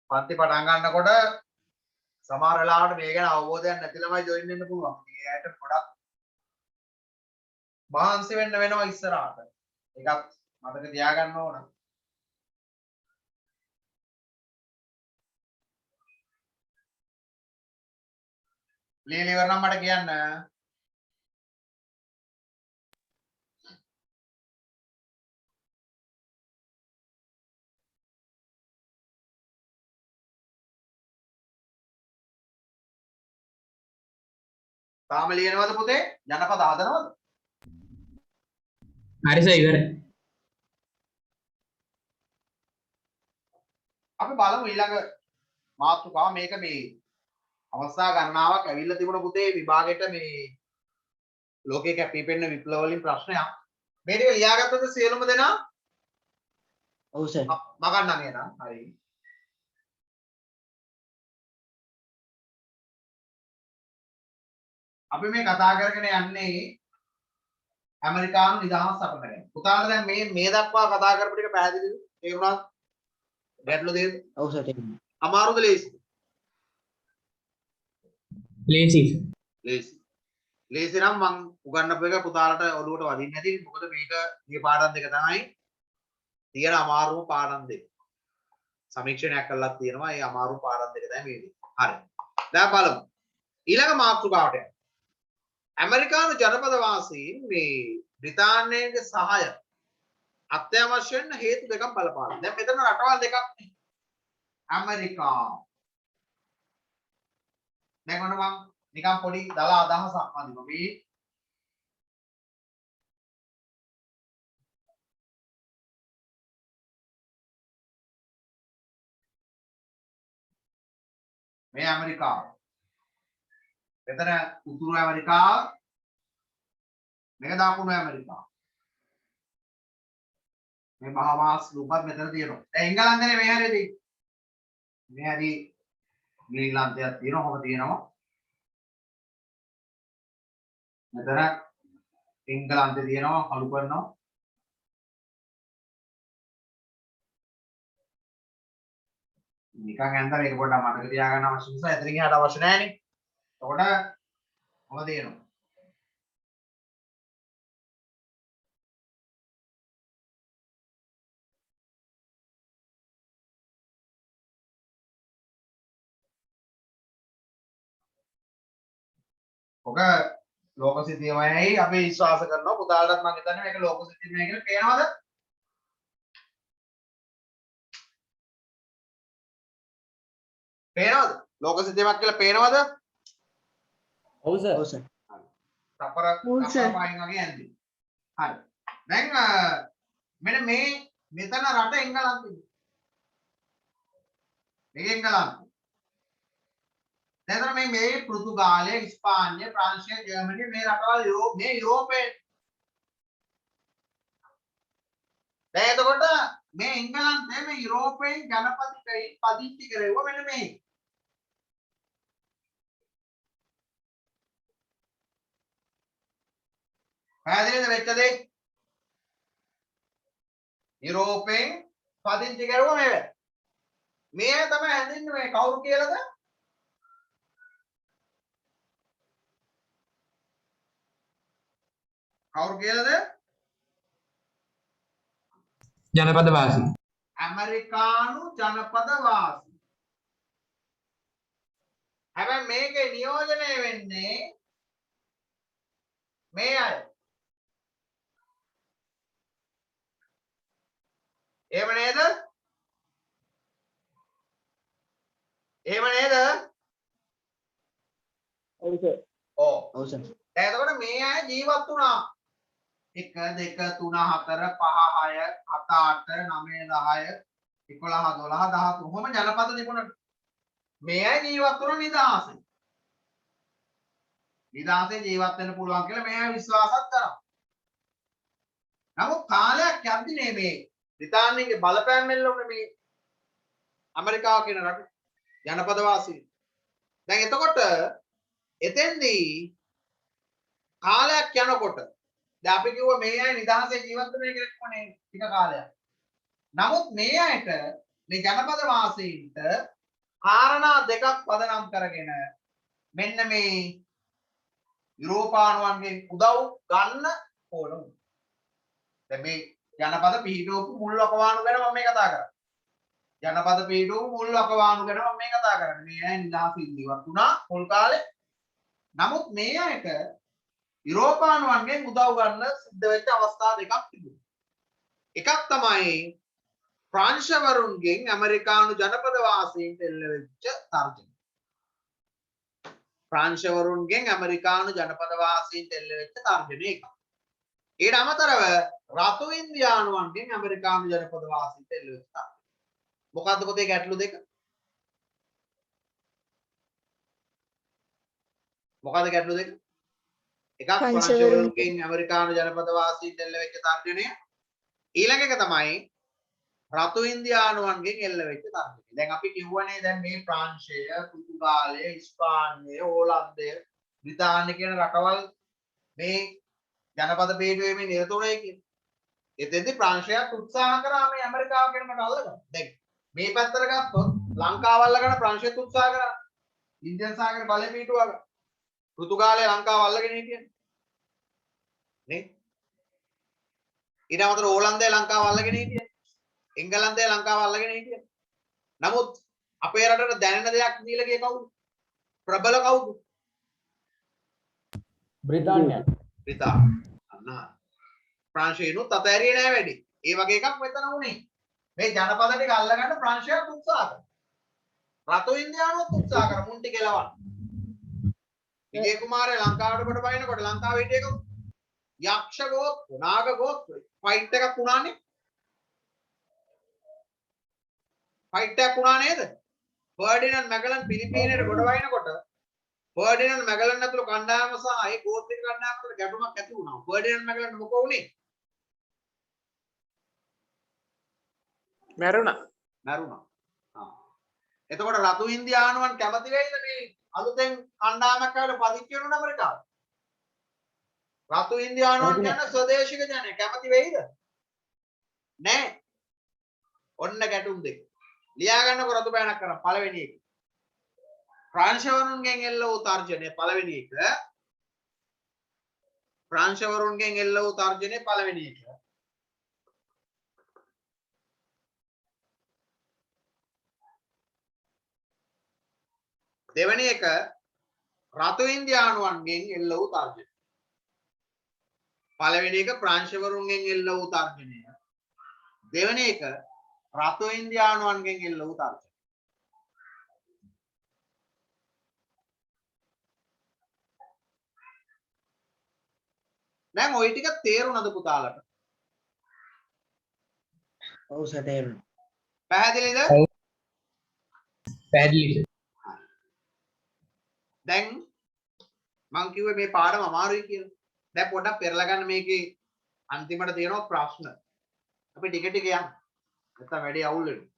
පන්ති පටන් ගන්නකොට සමහර වෙලාවට මේ ගැන අවබෝධයක් නැති ළමයි ජොයින් වෙන්න පුළුවන්. මේ ඇයට ගොඩක් මහන්සි වෙන්න වෙනවා ඉස්සරහට. ඒකත් මතක තියාගන්න ඕන. ලියලා ඉවර නම් මට කියන්න. තාම ලියනවද පුතේ? ජනපද හදනවද? හරි සර් ඉවරයි. අපි බලමු ඊළඟ මාතෘකාව. මේක මේ අවස්ථා ගණනාවක් ඇවිල්ලා තිබුණ පුතේ විභාගෙට මේ ලෝකේ කැපිපෙන්න විප්ලව වලින් ප්‍රශ්නයක්. මේ ටික ලියාගත්තද සියලුම දෙනා? ඔව් සර්. මගන්නම් එහෙනම්. හරි. අපි මේ කතා කරගෙන යන්නේ ඇමරිකානු නිදහස් සටන ගැන. පුතාලා දැන් මේ දක්වා කතා කරපු ටික පැහැදිලිද? තේරුණාද? ගැටලු දෙයද? ඔව් සර් තේරුණා. අමාරුද ලේසිද? ලේසි. ලේසි. ලේසි නම් මං උගන්වපු එක පුතාලට ඔළුවට වදින්න නැති. මොකද මේක මේ පාඩම් දෙක තමයි තියෙන අමාරුම පාඩම් දෙක. සමීක්ෂණයක් කරලා තියෙනවා. ඒ අමාරු පාඩම් දෙක තමයි මේ. හරි. දැන් බලමු. ඊළඟ මාතෘකාවට යන්න. ඇමරිකානු ජනපද වාසීන් මේ බ්‍රිතාන්‍යයේ සහාය අත්‍යවශ්‍ය වෙන හේතු දෙකක් බලපානවා. දැන් මෙතන රටවල් දෙකක් නේ. ඇමරිකා. දැන් ඔන්න මම නිකන් පොඩි දල අදහසක් අඳිනවා. මේ මේ ඇමරිකාව. මෙතන උතුරු ඇමරිකාව. මේක දකුණු ඇමරිකාව. මේ බහමාස් ලුපත් මෙතන තියෙනවා. දැන් එංගලන්තේ මේ හැරෙදි. මේ හැරි ග්‍රීන්ලන්තයක් තියෙනවා කොහොම තියෙනවා. මෙතන එංගලන්තේ තියෙනවා කළු කරනවා. නිකන් ඇන්ද මේක පොඩ්ඩක් මතක තියාගන්න අවශ්‍ය නිසා එතනින් එහාට අවශ්‍ය නැහැනේ. එතකොට මොකද දෙනවා? ඔක ලෝක සිතියමයි අපි විශ්වාස කරනවා පුතාලටත් මම හිතන්නේ මේක ලෝක සිතියමයි කියලා පේනවද? පේනවද? ලෝක සිතියමක් කියලා පේනවද? ඔව් සර්. තපර ඔව් සර්. පයින් වගේ ඇන්දි. හරි. දැන් මෙන්න මේ මෙතන රට එංගලන්තෙ. මේක එංගලන්තෙ. දැන් මේ පෘතුගාලය, ඉස්පාඤ්ඤය, ප්‍රංශය, ජර්මනිය මේ රටවල් යුරෝපයේ. දැන් එතකොට මේ එංගලන්තේ මේ යුරෝපයේ ජනපතිකයි පදිංචි කරේව මෙන්න මේ. පැහැදිලිද වෙච්ච දේ? යුරෝපයෙන් පදිංචි කරුවා මේ. මේ තමයි හැඳින්වෙන්නේ මේ කවුරු කියලාද? කවුරු කියලාද? ජනපදවාසී. ඇමරිකානු ජනපදවාසී. හැබැයි මේකේ නියෝජනය වෙන්නේ මේ අය. එහෙම නේද? එහෙම නේද? ඔව් සර්. ඔව්. ඔව් සර්. දැන් එතකොට මේ අය ජීවත් වුණා. 1 2 3 4 5 6 7 8 9 10 11 12 13 කොහොම ජනපද තිබුණාද? මේ අය ජීවත් වුණ නිදහසේ. නිදහසේ ජීවත් වෙන්න පුළුවන් කියලා මේ අය විශ්වාසත් කරා. නමුත් කාලයක් යද්දී මේ බ්‍රිතාන්‍යයේ බලපෑම් මෙල්ලුනේ මේ ඇමරිකාව කියන රට ජනපදවාසී. දැන් එතකොට එතෙන්දී කාලයක් යනකොට දැන් අපි කිව්වා මේ අය නිදහසේ ජීවත් වෙන එක කොහොනේ ටික කාලයක්. නමුත් මේ අයට මේ ජනපදවාසීන්ට කාරණා දෙකක් පදනම් කරගෙන මෙන්න මේ යුරෝපානුවන්ගේ උදව් ගන්න ඕන වුණා. දැන් මේ ජනපද පිහිටවපු මුල් වකවානු ගැන මම මේ කතා කරන්නේ. ජනපද පිහිටවපු මුල් වකවානු ගැන මම මේ කතා කරන්නේ. මේ අය නිදහසේ ජීවත් වුණා මුල් කාලේ. නමුත් මේ අයට යුරෝපානුවන්ගෙන් උදව් ගන්න සිද්ධ වෙච්ච අවස්ථා දෙකක් තිබුණා. එකක් තමයි ප්‍රංශවරුන්ගෙන් ඇමරිකානු ජනපදවාසීන්ට එල්ල වෙච්ච තර්ජනය. ප්‍රංශවරුන්ගෙන් ඇමරිකානු ජනපදවාසීන්ට එල්ල වෙච්ච තර්ජනය එකක්. ඊට අමතරව රතු ඉන්දියානුවන්ගෙන් ඇමරිකානු ජනපදවාසීන්ට එල්ල වෙච්ච තර්ජනය. මොකද්ද පොතේ ගැටලු දෙක? මොකද්ද ගැටලු දෙක? එකක් ප්‍රංශවරුන්ගෙන් ඇමරිකානු ජනපදවාසීන්ට එල්ල වෙච්ච තර්ජනය. ඊළඟ එක තමයි රතු ඉන්දියානුවන්ගෙන් එල්ල වෙච්ච තර්ජනය. දැන් අපි කියවනේ දැන් මේ ප්‍රංශය, පෘතුගාලය, ඉස්පාඤ්ඤය, ඕලන්දය, බ්‍රිතාන්‍ය කියන රටවල් මේ ජනපද පිටුවීමේ නිරතුරුයි කියන. එතෙන්දී ප්‍රංශයක් උත්සාහ කරා මේ ඇමරිකාව කියන කට අල්ලගන්න. දැන් මේ පැත්තට ගත්තොත් ලංකාව අල්ලගෙන ප්‍රංශයත් උත්සාහ කරා. ඉන්දියන් සාගර බලය පිටුවා. පෘතුගාලය ලංකාව අල්ලගෙන හිටියේ. නේ? ඊට අමතරව ඕලන්දය ලංකාව අල්ලගෙන හිටියේ. එංගලන්තය ලංකාව අල්ලගෙන හිටියේ. නමුත් අපේ රටට දැනෙන දෙයක් දීලා ගියේ කවුද? ප්‍රබල කවුද? බ්‍රිතාන්‍ය. අන්න ප්‍රංශයනුත් අතෑරියේ නෑ වැඩි. ඒ වගේ එකක් මෙතන වුණේ. මේ ජනපද ටික අල්ලගන්න ප්‍රංශයක් උත්සාහ කරා. රතු ඉන්දියානුත් උත්සාහ කරා මුන් ටික එලවන්න. විජේ කුමාරය ලංකාවට කොට බයිනකොට ලංකාවේ හිටියේ කවුද? යක්ෂ ගෝත්‍ර, නාග ගෝත්‍ර ෆයිට් එකක් වුණානේ. ෆයිට් එකක් වුණා නේද? ෆර්ඩිනන්ඩ් මැගලන් පිලිපීනයට ගොඩ වයින්කොට ෆර්ඩිනන්ඩ් මැගලන් ඇතුළු කණ්ඩායම සහ ඒ ගෝත්‍රික කණ්ඩායම අතර ගැටුමක් ඇති වුණා. ෆර්ඩිනන්ඩ් මැගලන්ට මොකෝ වුනේ? මැරුණා. මැරුණා. එතකොට රතු ඉන්දියානුවන් කැමති වෙයිද මේ අලුතෙන් කණ්ඩායමක් ආවල පදිච්ච වෙනු ඇමරිකාව? රතු ඉන්දියානුවන් කියන්නේ ස්වදේශික ජනය කැමති වෙයිද? නෑ. ඔන්න ගැටුම් දෙක. ලියා ගන්නකො රතු පෑනක් කරා පළවෙනි එක. ප්‍රංශවරුන්ගෙන් එල්ල වූ තර්ජනය පළවෙනි එක. ප්‍රංශවරුන්ගෙන් එල්ල වූ තර්ජනය පළවෙනි එක. දෙවෙනි එක රතු ඉන්දියානුවන්ගෙන් එල්ල වූ තර්ජනය. පළවෙනි එක ප්‍රංශවරුන්ගෙන් එල්ල වූ තර්ජනය. දෙවෙනි එක රතු ඉන්දියානුවන්ගෙන් එල්ල වූ තර්ජනය. දැන් ওই ටික තේරුණාද පුතාලට? ඔව් සර් තේරුණා. පැහැදිලිද? පැහැදිලි. දැන් මං කිව්වේ මේ පාඩම අමාරුයි කියලා. දැන් පොඩ්ඩක් පෙරලා ගන්න මේකේ අන්තිමට තියෙනවා ප්‍රශ්න. අපි ටික ටික යමු. නැත්නම් වැඩි අවුල් වෙනවා.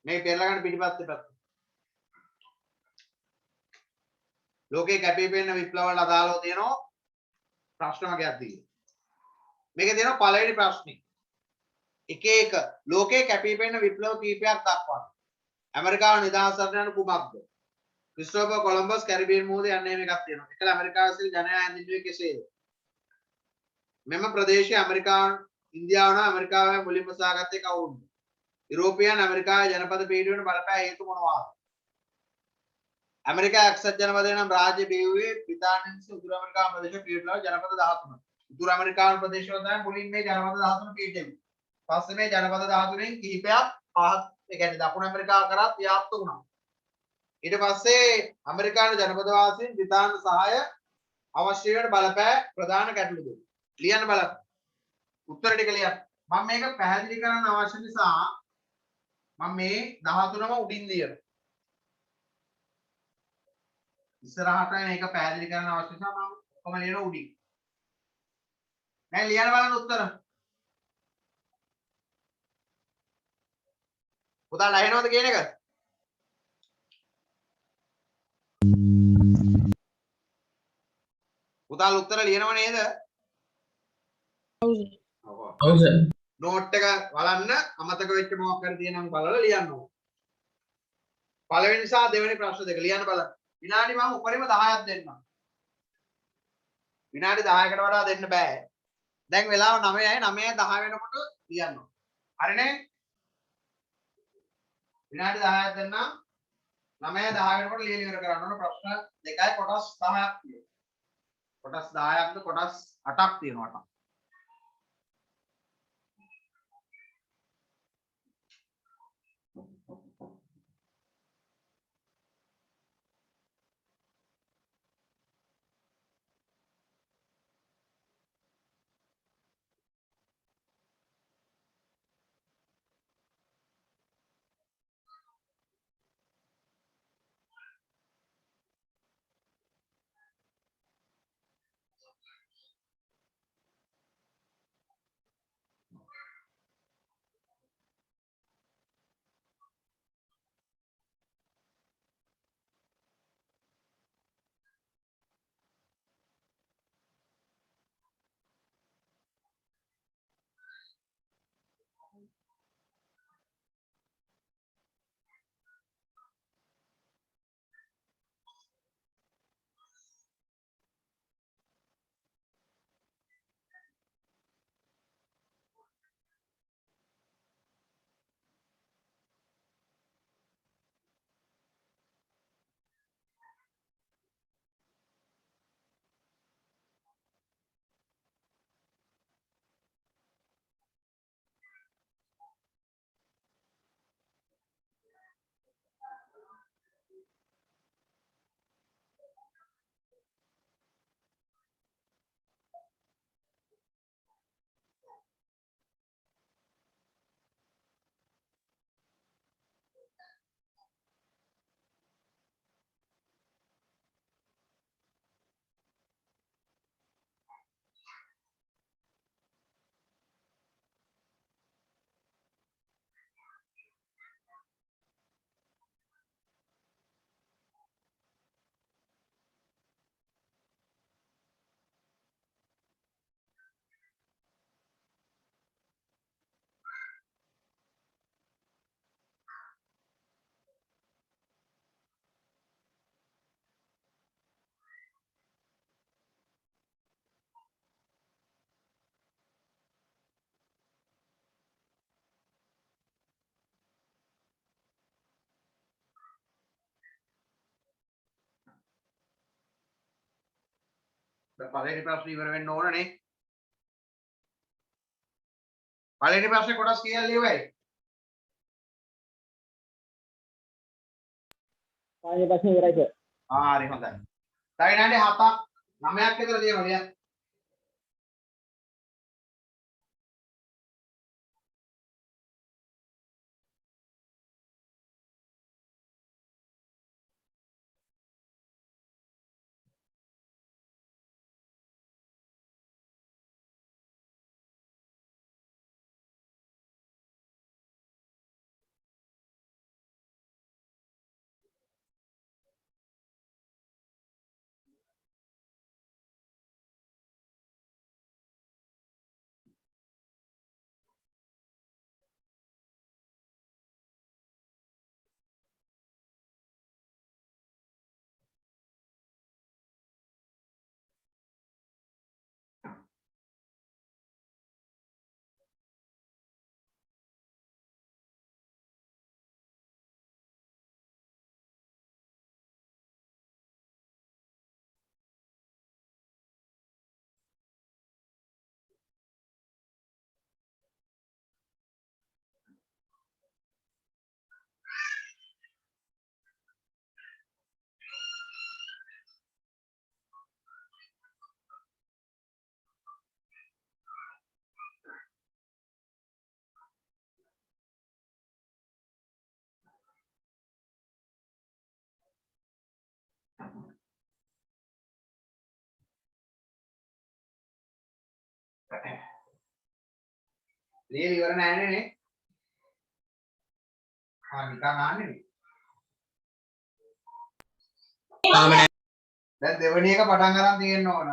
මේ පෙරලා ගන්න පිටිපස්සේ පැත්ත. ලෝකේ කැපිපෙනෙන විප්ලව වල අදාළව තියෙනවා ප්‍රශ්න වර්ගයක් දීලා. මේකේ තියෙනවා පළවෙනි ප්‍රශ්නේ. එක එක ලෝකේ කැපිපෙනෙන විප්ලව කීපයක් දක්වන්න. ඇමරිකාව නිදහසට යන කුමක්ද? ක්‍රිස්ටෝෆර් කොලම්බස් කැරිබියන් මුහුදේ යන්නේ මේකක් තියෙනවා. එකල ඇමරිකාව සිල් ජනයා ඇඳින්නේ කෙසේද? මෙම ප්‍රදේශයේ ඇමරිකාව ඉන්දියාව නම් ඇමරිකාව මුලින්ම සාගත්තේ කවුරුන්ද? යුරෝපියන් ඇමරිකාවේ ජනපද පීඩනයට බලපෑ හේතු මොනවාද? ඇමරිකා එක්සත් ජනපදය නම් රාජ්‍ය බිහිවුවේ බ්‍රිතාන්‍යයෙන් උතුරු ඇමරිකානු ප්‍රදේශ පීඩනවල ජනපද 13. උතුරු ඇමරිකානු ප්‍රදේශවල තමයි මුලින් මේ ජනපද 13 පීඩෙන්නේ. පස්සේ මේ ජනපද 13න් කිහිපයක් පහත් ඒ කියන්නේ දකුණු ඇමරිකාව කරා ව්‍යාප්ත වුණා. ඊට පස්සේ ඇමරිකානු ජනපද වාසීන් බ්‍රිතාන්‍ය සහාය අවශ්‍ය වෙන බලපෑ ප්‍රධාන ගැටලු දුන්නා. ලියන්න බලන්න. උත්තර ටික ලියන්න. මම මේක පැහැදිලි කරන්න අවශ්‍ය නිසා මම මේ 13ම උඩින් ලියනවා. ඉස්සරහට මේක පැහැදිලි කරන්න අවශ්‍ය නිසා මම ඔක්කොම ලියන උඩින්. දැන් ලියන්න බලන්න උත්තර. පුතාලා ඇහෙනවද කියන එක? පුතාලා උත්තර ලියනව නේද? ඔව් සර්. නෝට් එක බලන්න අමතක වෙච්ච මොකක් හරි තියෙනම් බලලා ලියන්න ඕන. පළවෙනි සහ දෙවෙනි ප්‍රශ්න දෙක ලියන්න බලන්න. විනාඩි මම උඩරිම 10ක් දෙන්නම්. විනාඩි 10කට වඩා දෙන්න බෑ. දැන් වෙලාව 9යි 9යි 10 වෙනකොට ලියන්න ඕන. හරිනේ? විනාඩි 10ක් දෙන්නම්. 9යි 10 වෙනකොට ලියලා ඉවර කරන්න ඕන. ප්‍රශ්න දෙකයි කොටස් 10ක් තියෙනවා. කොටස් 10ක්ද කොටස් 8ක් තියෙනවා. පළවෙනි ප්‍රශ්නේ ඉවර වෙන්න ඕනනේ. පළවෙනි ප්‍රශ්නේ කොටස් කියලා ලියුවයි. පළවෙනි ප්‍රශ්නේ ඉවරයි සර්. හරි හොඳයි. තව විනාඩි 7ක් 9ක් විතර තියෙනවා ලියන්න. ලියලා ඉවර නෑනේ නේ. නිකන් ආන්නේ නේ. දැන් දෙවෙනි එක පටන් ගන්න තියෙන්න ඕන.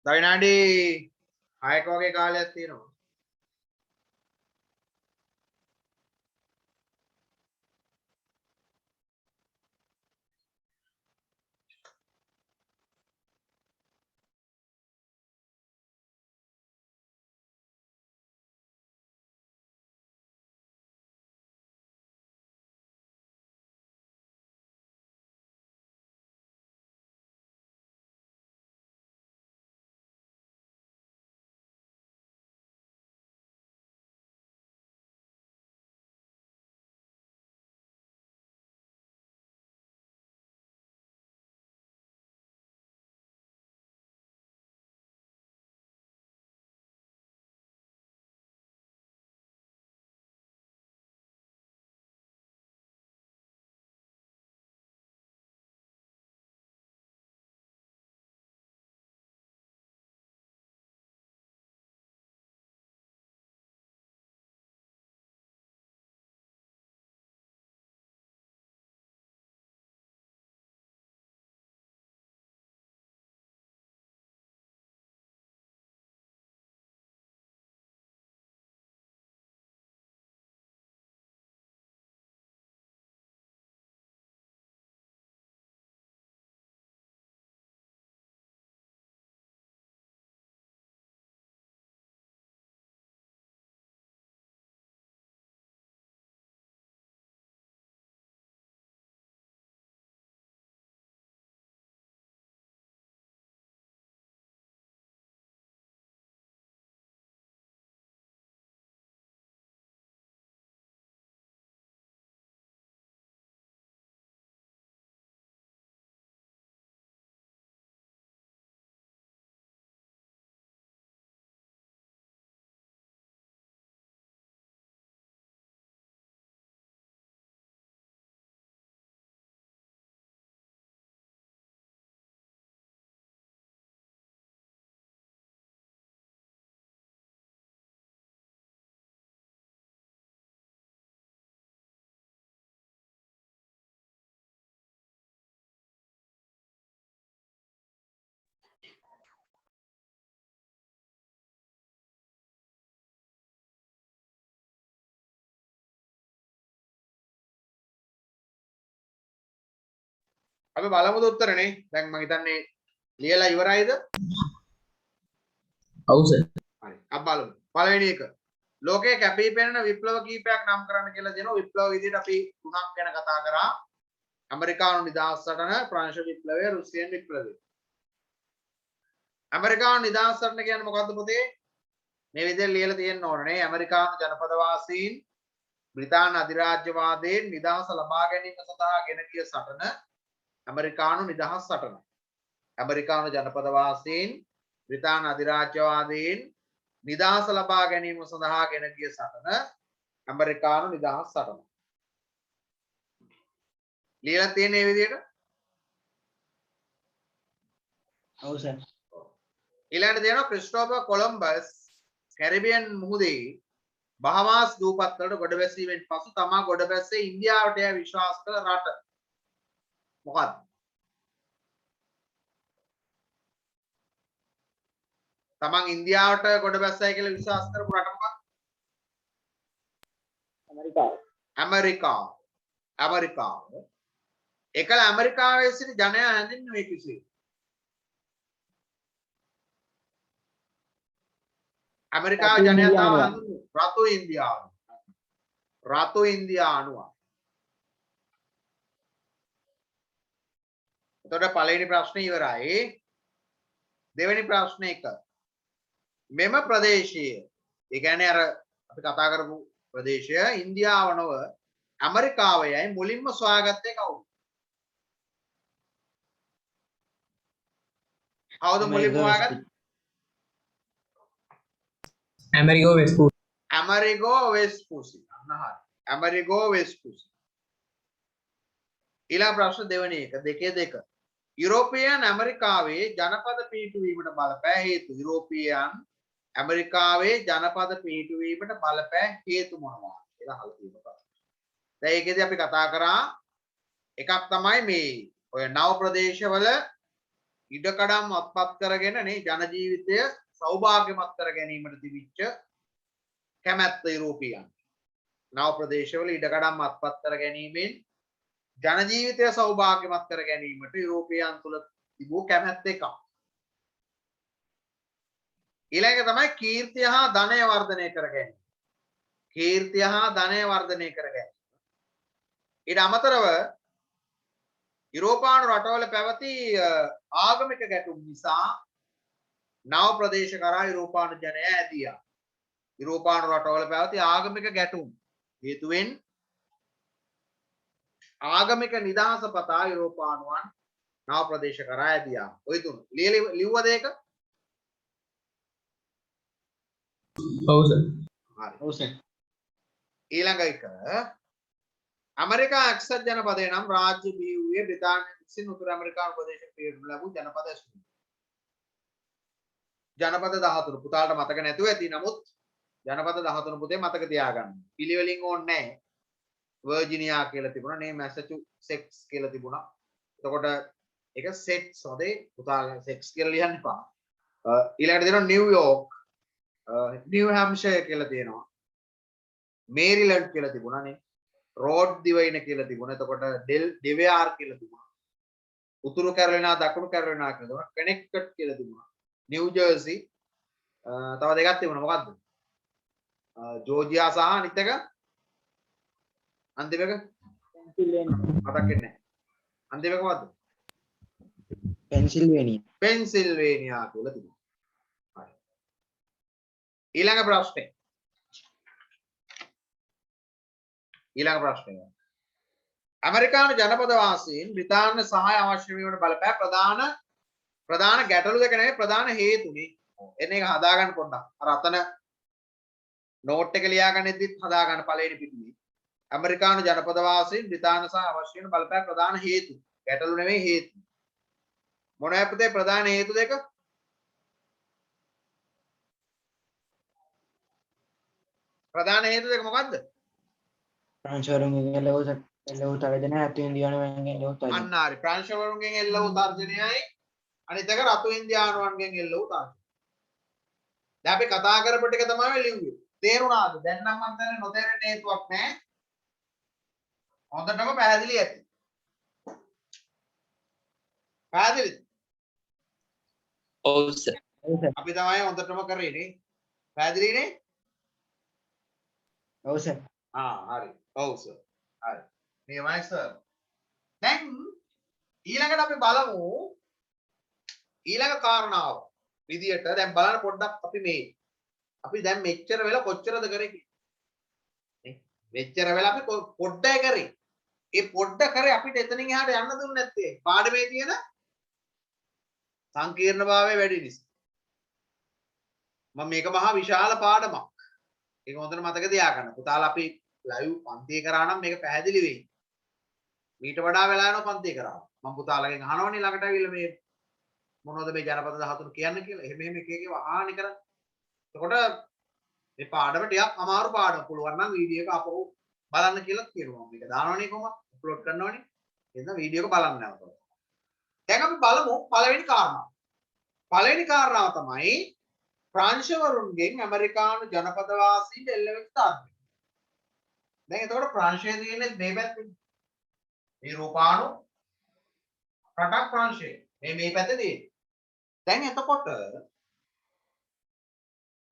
තව විනාඩි 6ක වගේ කාලයක් තියෙනවා. අපි බලමුද උත්තරනේ. දැන් මම හිතන්නේ ලියලා ඉවරයිද? ඔව් සර්. හරි. අපි බලමු. පළවෙනි එක. ලෝකයේ කැපී පෙනෙන විප්ලව කීපයක් නම් කරන්න කියලා දෙනවා. විප්ලව විදිහට අපි තුනක් ගැන කතා කරා. ඇමරිකානු නිදහස් සටන, ප්‍රංශ විප්ලවය, රුසියන් විප්ලවය. ඇමරිකානු නිදහස් සටන කියන්නේ මොකද්ද පුතේ? මේ විදිහට ලියලා තියෙන්න ඕනේ. ඇමරිකානු ජනපදවාසීන් බ්‍රිතාන්‍ය අධිරාජ්‍යවාදයෙන් නිදහස ලබා ගැනීම සඳහා ගෙන ගිය සටන ඇමරිකානු නිදහස් සටන. ඇමරිකානු ජනපදවාසීන් බ්‍රිතාන්‍ය අධිරාජ්‍යවාදයෙන් නිදහස ලබා ගැනීම සඳහා ගෙන ගිය සටන ඇමරිකානු නිදහස් සටන. ලියලා තියෙන මේ විදිහට. ඔව් සර්. ඊළඟට දෙනවා ක්‍රිස්ටෝෆර් කොලම්බස් කැරිබියන් මුහුදේ බහමාස් දූපත් වලට ගොඩ බැසීමෙන් පසු තමා ගොඩ බැස්සේ ඉන්දියාවට යයි විශ්වාස කළ රට මොකක්ද? තමන් ඉන්දියාවට ගොඩ බැස්සයි කියලා විශ්වාස කරපු රට මොකක්ද? ඇමරිකාව. එකල ඇමරිකාවේ සිට ජනයා හැඳින්වුවේ කෙසේ? ඇමරිකාව ජනයා තාම හඳුන්වන්නේ රතු ඉන්දියානු. රතු ඉන්දියානුව. එතකොට පළවෙනි ප්‍රශ්නේ ඉවරයි. දෙවෙනි ප්‍රශ්නේ එක. මෙම ප්‍රදේශයේ ඒ කියන්නේ අර අපි කතා කරපු ප්‍රදේශය ඉන්දියාව නොව ඇමරිකාවයයි මුලින්ම සොයාගත්තේ කවුද? කවුද මුලින්ම හොයාගත්තේ? ඇමරිකෝ වෙස්පූසි. ඇමරිකෝ වෙස්පූසි. අන්න හරි. ඇමරිකෝ වෙස්පූසි. ඊළඟ ප්‍රශ්න දෙවෙනි එක දෙකේ දෙක. යුරෝපියන් ඇමරිකාවේ ජනපද පිහිටුවීමට බලපෑ හේතු. යුරෝපියන් ඇමරිකාවේ ජනපද පිහිටුවීමට බලපෑ හේතු මොනවා කියලා අහලා තියෙනවා. දැන් ඒකෙදී අපි කතා කරා එකක් තමයි මේ ඔය නව ප්‍රදේශවල ඉඩකඩම් අත්පත් කරගෙන නේ ජන ජීවිතය සෞභාග්‍යමත් කර ගැනීමට තිබිච්ච කැමැත්ත යුරෝපියන්. නව ප්‍රදේශවල ඉඩකඩම් අත්පත් කර ගැනීමෙන් ජන ජීවිතය සෞභාග්‍යමත් කර ගැනීමට යුරෝපියන් තුල තිබූ කැමැත්ත එකක්. ඊළඟ තමයි කීර්තිය හා ධනය වර්ධනය කර ගැනීම. කීර්තිය හා ධනය වර්ධනය කර ගැනීම. ඊට අමතරව යුරෝපානු රටවල පැවති ආගමික ගැටුම් නිසා නව ප්‍රදේශ කරා යුරෝපානු ජනයා ඇදියා. යුරෝපානු රටවල පැවති ආගමික ගැටුම් හේතුවෙන් ආගමික නිදහස පතා යුරෝපානුවන් නව ප්‍රදේශ කරා ඇදියා. ඔය තුන ලිව්වද ඒක? ඔව් සර්. හරි. ඔව් සර්. ඊළඟ එක ඇමරිකා එක්සත් ජනපදය නම් රාජ්‍ය බිහි වූයේ බ්‍රිතාන්‍ය විසින් උතුරු ඇමරිකානු ප්‍රදේශයට පිළිගනු ලැබූ ජනපද ඇසුරින්. ජනපද 13 පුතාලට මතක නැතුව ඇති. නමුත් ජනපද 13 පුතේ මතක තියාගන්න. පිළිවෙලින් ඕනේ නැහැ. වර්ජිනියා කියලා තිබුණා නේ, මැසචුසෙට්ස් කියලා තිබුණා. එතකොට ඒක සෙට්ස් හොදේ පුතාලා සෙක්ස් කියලා ලියන්න එපා. ඊළඟට දෙනවා නිව්යෝර්ක්, නිව් හැම්ෂයර් කියලා තියෙනවා. මේරිලන්ඩ් කියලා තිබුණා නේ. රෝඩ් දිවයින කියලා තිබුණා. එතකොට ඩෙවියාර් කියලා තිබුණා. උතුරු කැරොලිනා දකුණු කැරොලිනා කියලා තිබුණා. කනෙක්ටිකට් කියලා තිබුණා. නිව් ජර්සි තව දෙකක් තිබුණා. මොකද්ද? ජෝර්ජියා සහ අනිත් එක අන්තිම එක මතක් වෙන්නේ නැහැ. අන්තිම එක මොකද්ද? පෙන්සිල්වේනියා කියලා තිබුණා. හරි. ඊළඟ ප්‍රශ්නේ. ඇමරිකානු ජනපද වාසීන් බ්‍රිතාන්‍ය සහාය අවශ්‍ය වීමට බලපෑ ප්‍රධාන ගැටලු දෙක නෙවෙයි ප්‍රධාන හේතුනේ. එන්න එක හදාගන්න පොඩ්ඩක්. අර අතන නෝට් එක ලියාගන්නෙද්දිත් හදාගන්න පළවෙනි පිටුවේ. ඇමරිකානු ජනපද වාසීන් බ්‍රිතාන්‍ය සහාය අවශ්‍ය වෙන බලපෑ ප්‍රධාන හේතු. ගැටලු නෙවෙයි හේතු. මොනවද පුතේ ප්‍රධාන හේතු දෙක? ප්‍රධාන හේතු දෙක මොකද්ද? ප්‍රංශවරුන්ගෙන් එල්ල වූ තර්ජනය රතු ඉන්දියානුවන්ගෙන් එල්ල වූ තර්ජනය. අන්න හරි. ප්‍රංශවරුන්ගෙන් එල්ල වූ තර්ජනයයි අනිත් එක රතු ඉන්දියානුවන්ගෙන් එල්ල වූ තර්ජනය. දැන් අපි කතා කරපු ටික තමයි ලිව්වේ. තේරුණාද? දැන් නම් මම දැන් නොතේරෙන හේතුවක් නැහැ. හොඳටම පැහැදිලි ඇති. පැහැදිලිද? ඔව් සර්. ඔව් සර්. අපි තමයි හොඳටම කරේ නේ. පැහැදිලිනේ? ඔව් සර්. හරි. ඔව් සර්. හරි. මේවයි සර්. දැන් ඊළඟට අපි බලමු ඊළඟ කාරණාව විදියට දැන් බලන්න පොඩ්ඩක් අපි දැන් මෙච්චර වෙලා කොච්චරද කරේ නේ? මෙච්චර වෙලා අපි පොඩ්ඩයි කරේ. ඒ පොඩ්ඩ කරේ අපිට එතනින් එහාට යන්න දුන්නේ නැත්තේ පාඩමේ තියෙන සංකීර්ණභාවය වැඩි නිසා. මම මේක මහා විශාල පාඩමක්. ඒක හොඳට මතක තියාගන්න. පුතාලා අපි ලයිව් පන්තිය කරා නම් මේක පැහැදිලි වෙයි. මීට වඩා වෙලා යනවා පන්තිය කරා. මම පුතාලගෙන් අහනවනේ ළඟට ඇවිල්ලා මේ මොනවද මේ ජනපද 13 කියන්නේ කියලා. එහෙම එක එක වහානි කරන්නේ. එතකොට මේ පාඩම ටිකක් අමාරු පාඩම. පුළුවන් නම් වීඩියෝ එක අපෝ බලන්න කියලා කියනවා. මේක දානවනේ කොහොමද? අප්ලෝඩ් කරනවනේ. එහෙනම් වීඩියෝ එක බලන්න නැවතුම්. දැන් අපි බලමු පළවෙනි කාරණාව. පළවෙනි කාරණාව තමයි ප්‍රංශවරුන්ගෙන් ඇමරිකානු ජනපදවාසීන්ට එල්ලවෙච්ච තර්කය. දැන් එතකොට ප්‍රංශයේ තියෙන්නේ මේ පැත්තේ. මේ රූපාණු රටක් ප්‍රංශය. මේ පැත්තේ තියෙන්නේ. දැන් එතකොට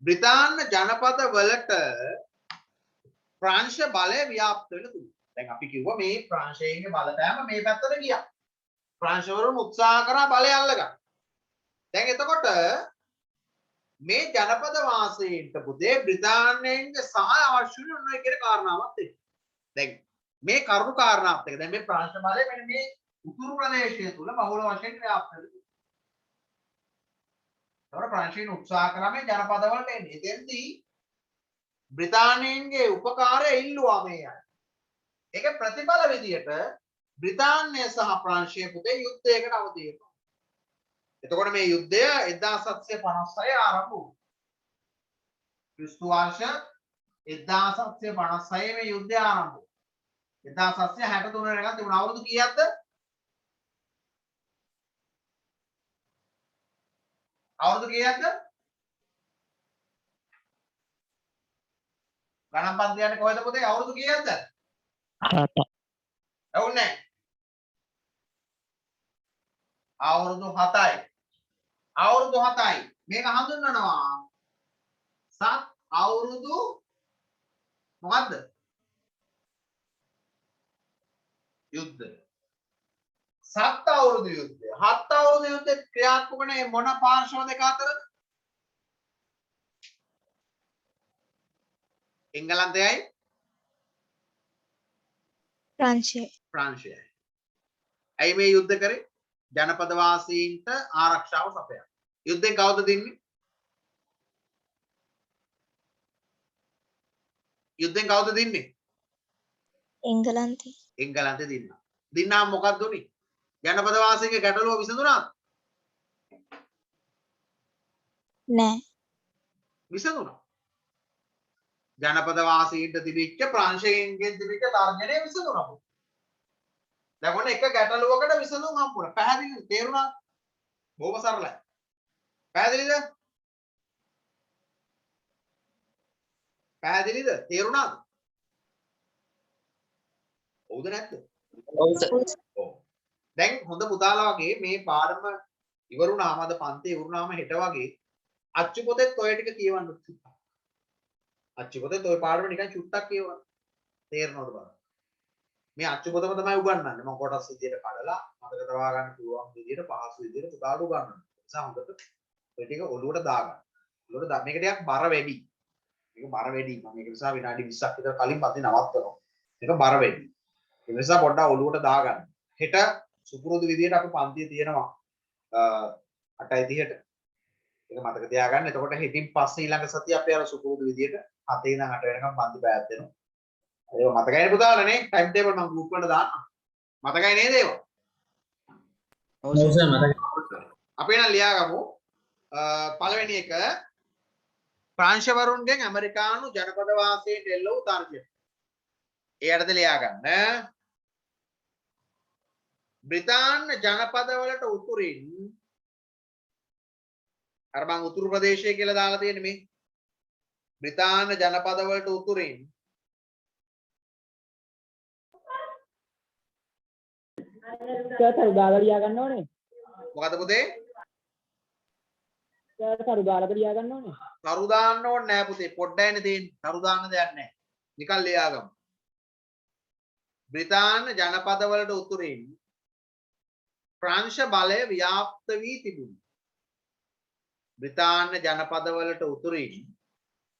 බ්‍රිතාන්‍ය ජනපද වලට ප්‍රංශ බලය ව්‍යාප්ත වෙලා තිබුණා. දැන් අපි කිව්වා මේ ප්‍රංශයේ බලපෑම මේ පැත්තට ගියා. ප්‍රංශවරුන් උත්සාහ කරා බලය අල්ලගන්න. දැන් එතකොට මේ ජනපද වාසීන්ට පුතේ බ්‍රිතාන්‍යයෙන්ගේ සහාය අවශ්‍ය වෙන කියන කාරණාවක් තියෙනවා. දැන් මේ කරුණු කාරණාවත් එක දැන් මේ ප්‍රංශ බලය මෙන්න මේ උතුරු ප්‍රදේශය තුල බහුල වශයෙන් ව්‍යාප්ත වෙලා තියෙනවා. ප්‍රංශීන් උත්සාහ කරා මේ ජනපද වලට එන්නේ. එතෙන්දී බ්‍රිතාන්‍යයෙන්ගේ උපකාරය ඉල්ලුවා මේ අය. ඒක ප්‍රතිඵල විදියට බ්‍රිතාන්‍ය සහ ප්‍රංශය පුතේ යුද්ධයකට අවදි වෙනවා. එතකොට මේ යුද්ධය 1756 ආරම්භ වුණා. ක්‍රිස්තු වර්ෂ 1756 මේ යුද්ධය ආරම්භ වුණා. 1763 වෙනකන් තිබුණ අවුරුදු කීයක්ද? අවුරුදු කීයක්ද? ගණන් පන්ති යන්නේ කොහෙද පුතේ? අවුරුදු කීයක්ද? 7. ඇහුන්නේ? අවුරුදු 7යි. අවුරුදු 7යි. මේක හඳුන්වනවා සත් අවුරුදු මොකද්ද? යුද්ධ. සත් අවුරුදු යුද්ධය. හත් අවුරුදු යුද්ධේ ක්‍රියාත්මක වුණේ මොන පාර්ශව දෙක අතරද? එංගලන්තයයි ප්‍රංශයයි. ඇයි මේ යුද්ධ කරේ? ජනපද වාසීන්ට ආරක්ෂාව සපයන්න. යුද්ධෙන් කවුද දින්නේ? යුද්ධෙන් කවුද දින්නේ? එංගලන්තේ. එංගලන්තේ දින්නා. දින්නාම මොකක්ද උනේ? ජනපද වාසීන්ගේ ගැටලුව විසඳුණාද? නෑ. විසඳුණා. ජනපද වාසීන්ට තිබිච්ච ප්‍රංශයෙන්ගෙන් තිබිච්ච තර්ජනය විසඳුණා. දැන් ඔන්න එක ගැටලුවකට විසඳුම් හම්බුණා. පැහැදිලිද? තේරුණා? බොහොම සරලයි. පැහැදිලිද? පැහැදිලිද? තේරුණාද? ඔව්ද නැද්ද? ඔව් සර්. ඔව්. දැන් හොඳ පුතාලා වගේ මේ පාඩම ඉවරුණාම අද පන්තිය ඉවරුණාම හෙට වගේ අච්චු පොතේත් ඔය ටික කියවන්න උත්සාහ. අච්චු පොතේත් ඔය පාඩම නිකන් චුට්ටක් කියවන්න. තේරෙනවද බලන්න. මේ අච්චු පොතම තමයි උගන්වන්නේ. මම කොටස් විදියට කඩලා මතක තබා ගන්න පුළුවන් විදියට පහසු විදියට පුතාට උගන්වනවා. ඒ නිසා හොඳට ඔය ටික ඔලුවට දාගන්න. ඔලුවට මේක ටිකක් බර වැඩි. මේක බර වැඩි. මම ඒක නිසා විනාඩි 20ක් විතර කලින් පස්සේ නවත්තනවා. මේක බර වැඩි. ඒ නිසා පොඩ්ඩක් ඔලුවට දාගන්න. හෙට සුපුරුදු විදියට අපි පන්තිය තියෙනවා 8:30ට. ඒක මතක තියාගන්න. එතකොට හෙටින් පස්සේ ඊළඟ සතිය අපි අර සුපුරුදු විදියට 7 ඉඳන් 8 වෙනකම් පන්ති පැයක් දෙනවා. ඒක මතකයිනේ පුතාලා නේ? ටයිම් ටේබල් මම ගෲප් වලට දාන්නම්. මතකයි නේද ඒක? ඔව් ඔව් සර්. සර් මතකයි. අපි එහෙනම් ලියාගමු. පළවෙනි එක ප්‍රංශවරුන්ගෙන් ඇමරිකානු ජනපද වාසීන්ට එල්ල වූ තර්ජනය. ඒ අර්ථය ලියාගන්න. බ්‍රිතාන්‍ය ජනපදවලට උතුරින් අර මං උතුරු ප්‍රදේශය කියලා දාලා තියෙන්නේ මේ. බ්‍රිතාන්‍ය ජනපදවලට උතුරින් සර් දාලා ලියා ගන්න ඕනේ. මොකද පුතේ? කරු දාලා ලියා ගන්න ඕනේ. තරු දාන්න ඕනේ නෑ පුතේ. පොඩ්ඩයිනේ තියෙන්නේ. තරු දාන්න දෙයක් නෑ. නිකන් ලියාගමු. බ්‍රිතාන්‍ය ජනපදවලට උතුරින් ප්‍රංශ බලය ව්‍යාප්ත වී තිබුණි. බ්‍රිතාන්‍ය ජනපදවලට උතුරින්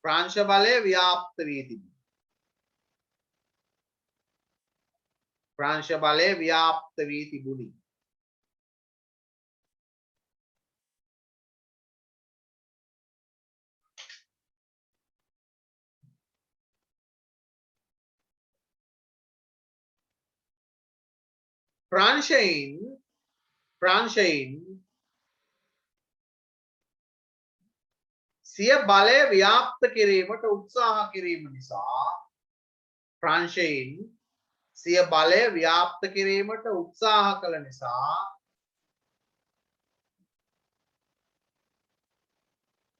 ප්‍රංශ බලය ව්‍යාප්ත වී තිබුණි. ප්‍රංශ බලය ව්‍යාප්ත වී තිබුණි. ප්‍රංශයෙන් සිය බලය ව්‍යාප්ත කිරීමට උත්සාහ කිරීම නිසා ප්‍රංශයෙන් සිය බලය ව්‍යාප්ත කිරීමට උත්සාහ කළ නිසා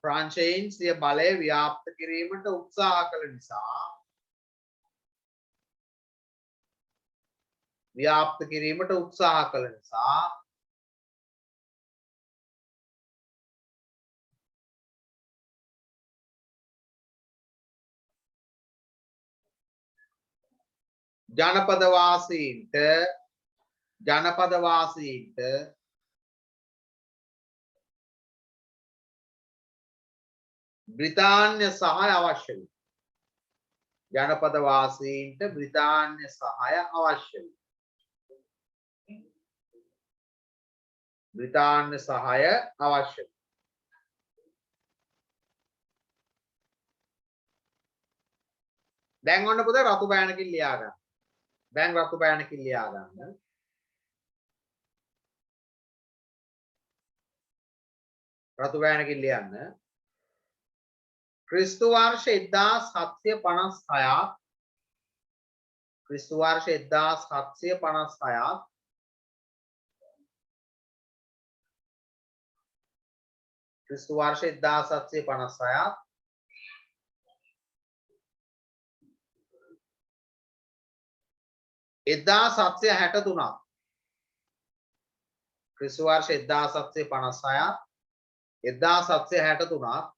ප්‍රංශයෙන් සිය බලය ව්‍යාප්ත කිරීමට උත්සාහ කළ නිසා ව්‍යාප්ත කිරීමට උත්සාහ කළ නිසා ජනපදවාසීන්ට බ්‍රිතාන්‍ය සහාය අවශ්‍ය වේ. ජනපදවාසීන්ට බ්‍රිතාන්‍ය සහාය අවශ්‍ය වේ. බ්‍රිතාන්‍ය සහාය අවශ්‍ය වේ. දැන් ඔන්න පුතේ රතු පෑනකින් ලියා ගන්න. දැන් රතු පෑනකින් ලියා ගන්න. රතු පෑනකින් ලියන්න. ක්‍රිස්තු වර්ෂ 1756 ක්‍රිස්තු වර්ෂ 1756 ක්‍රිස්තු වර්ෂ 1756 1763 ක්‍රිස්තු වර්ෂ 1756 1763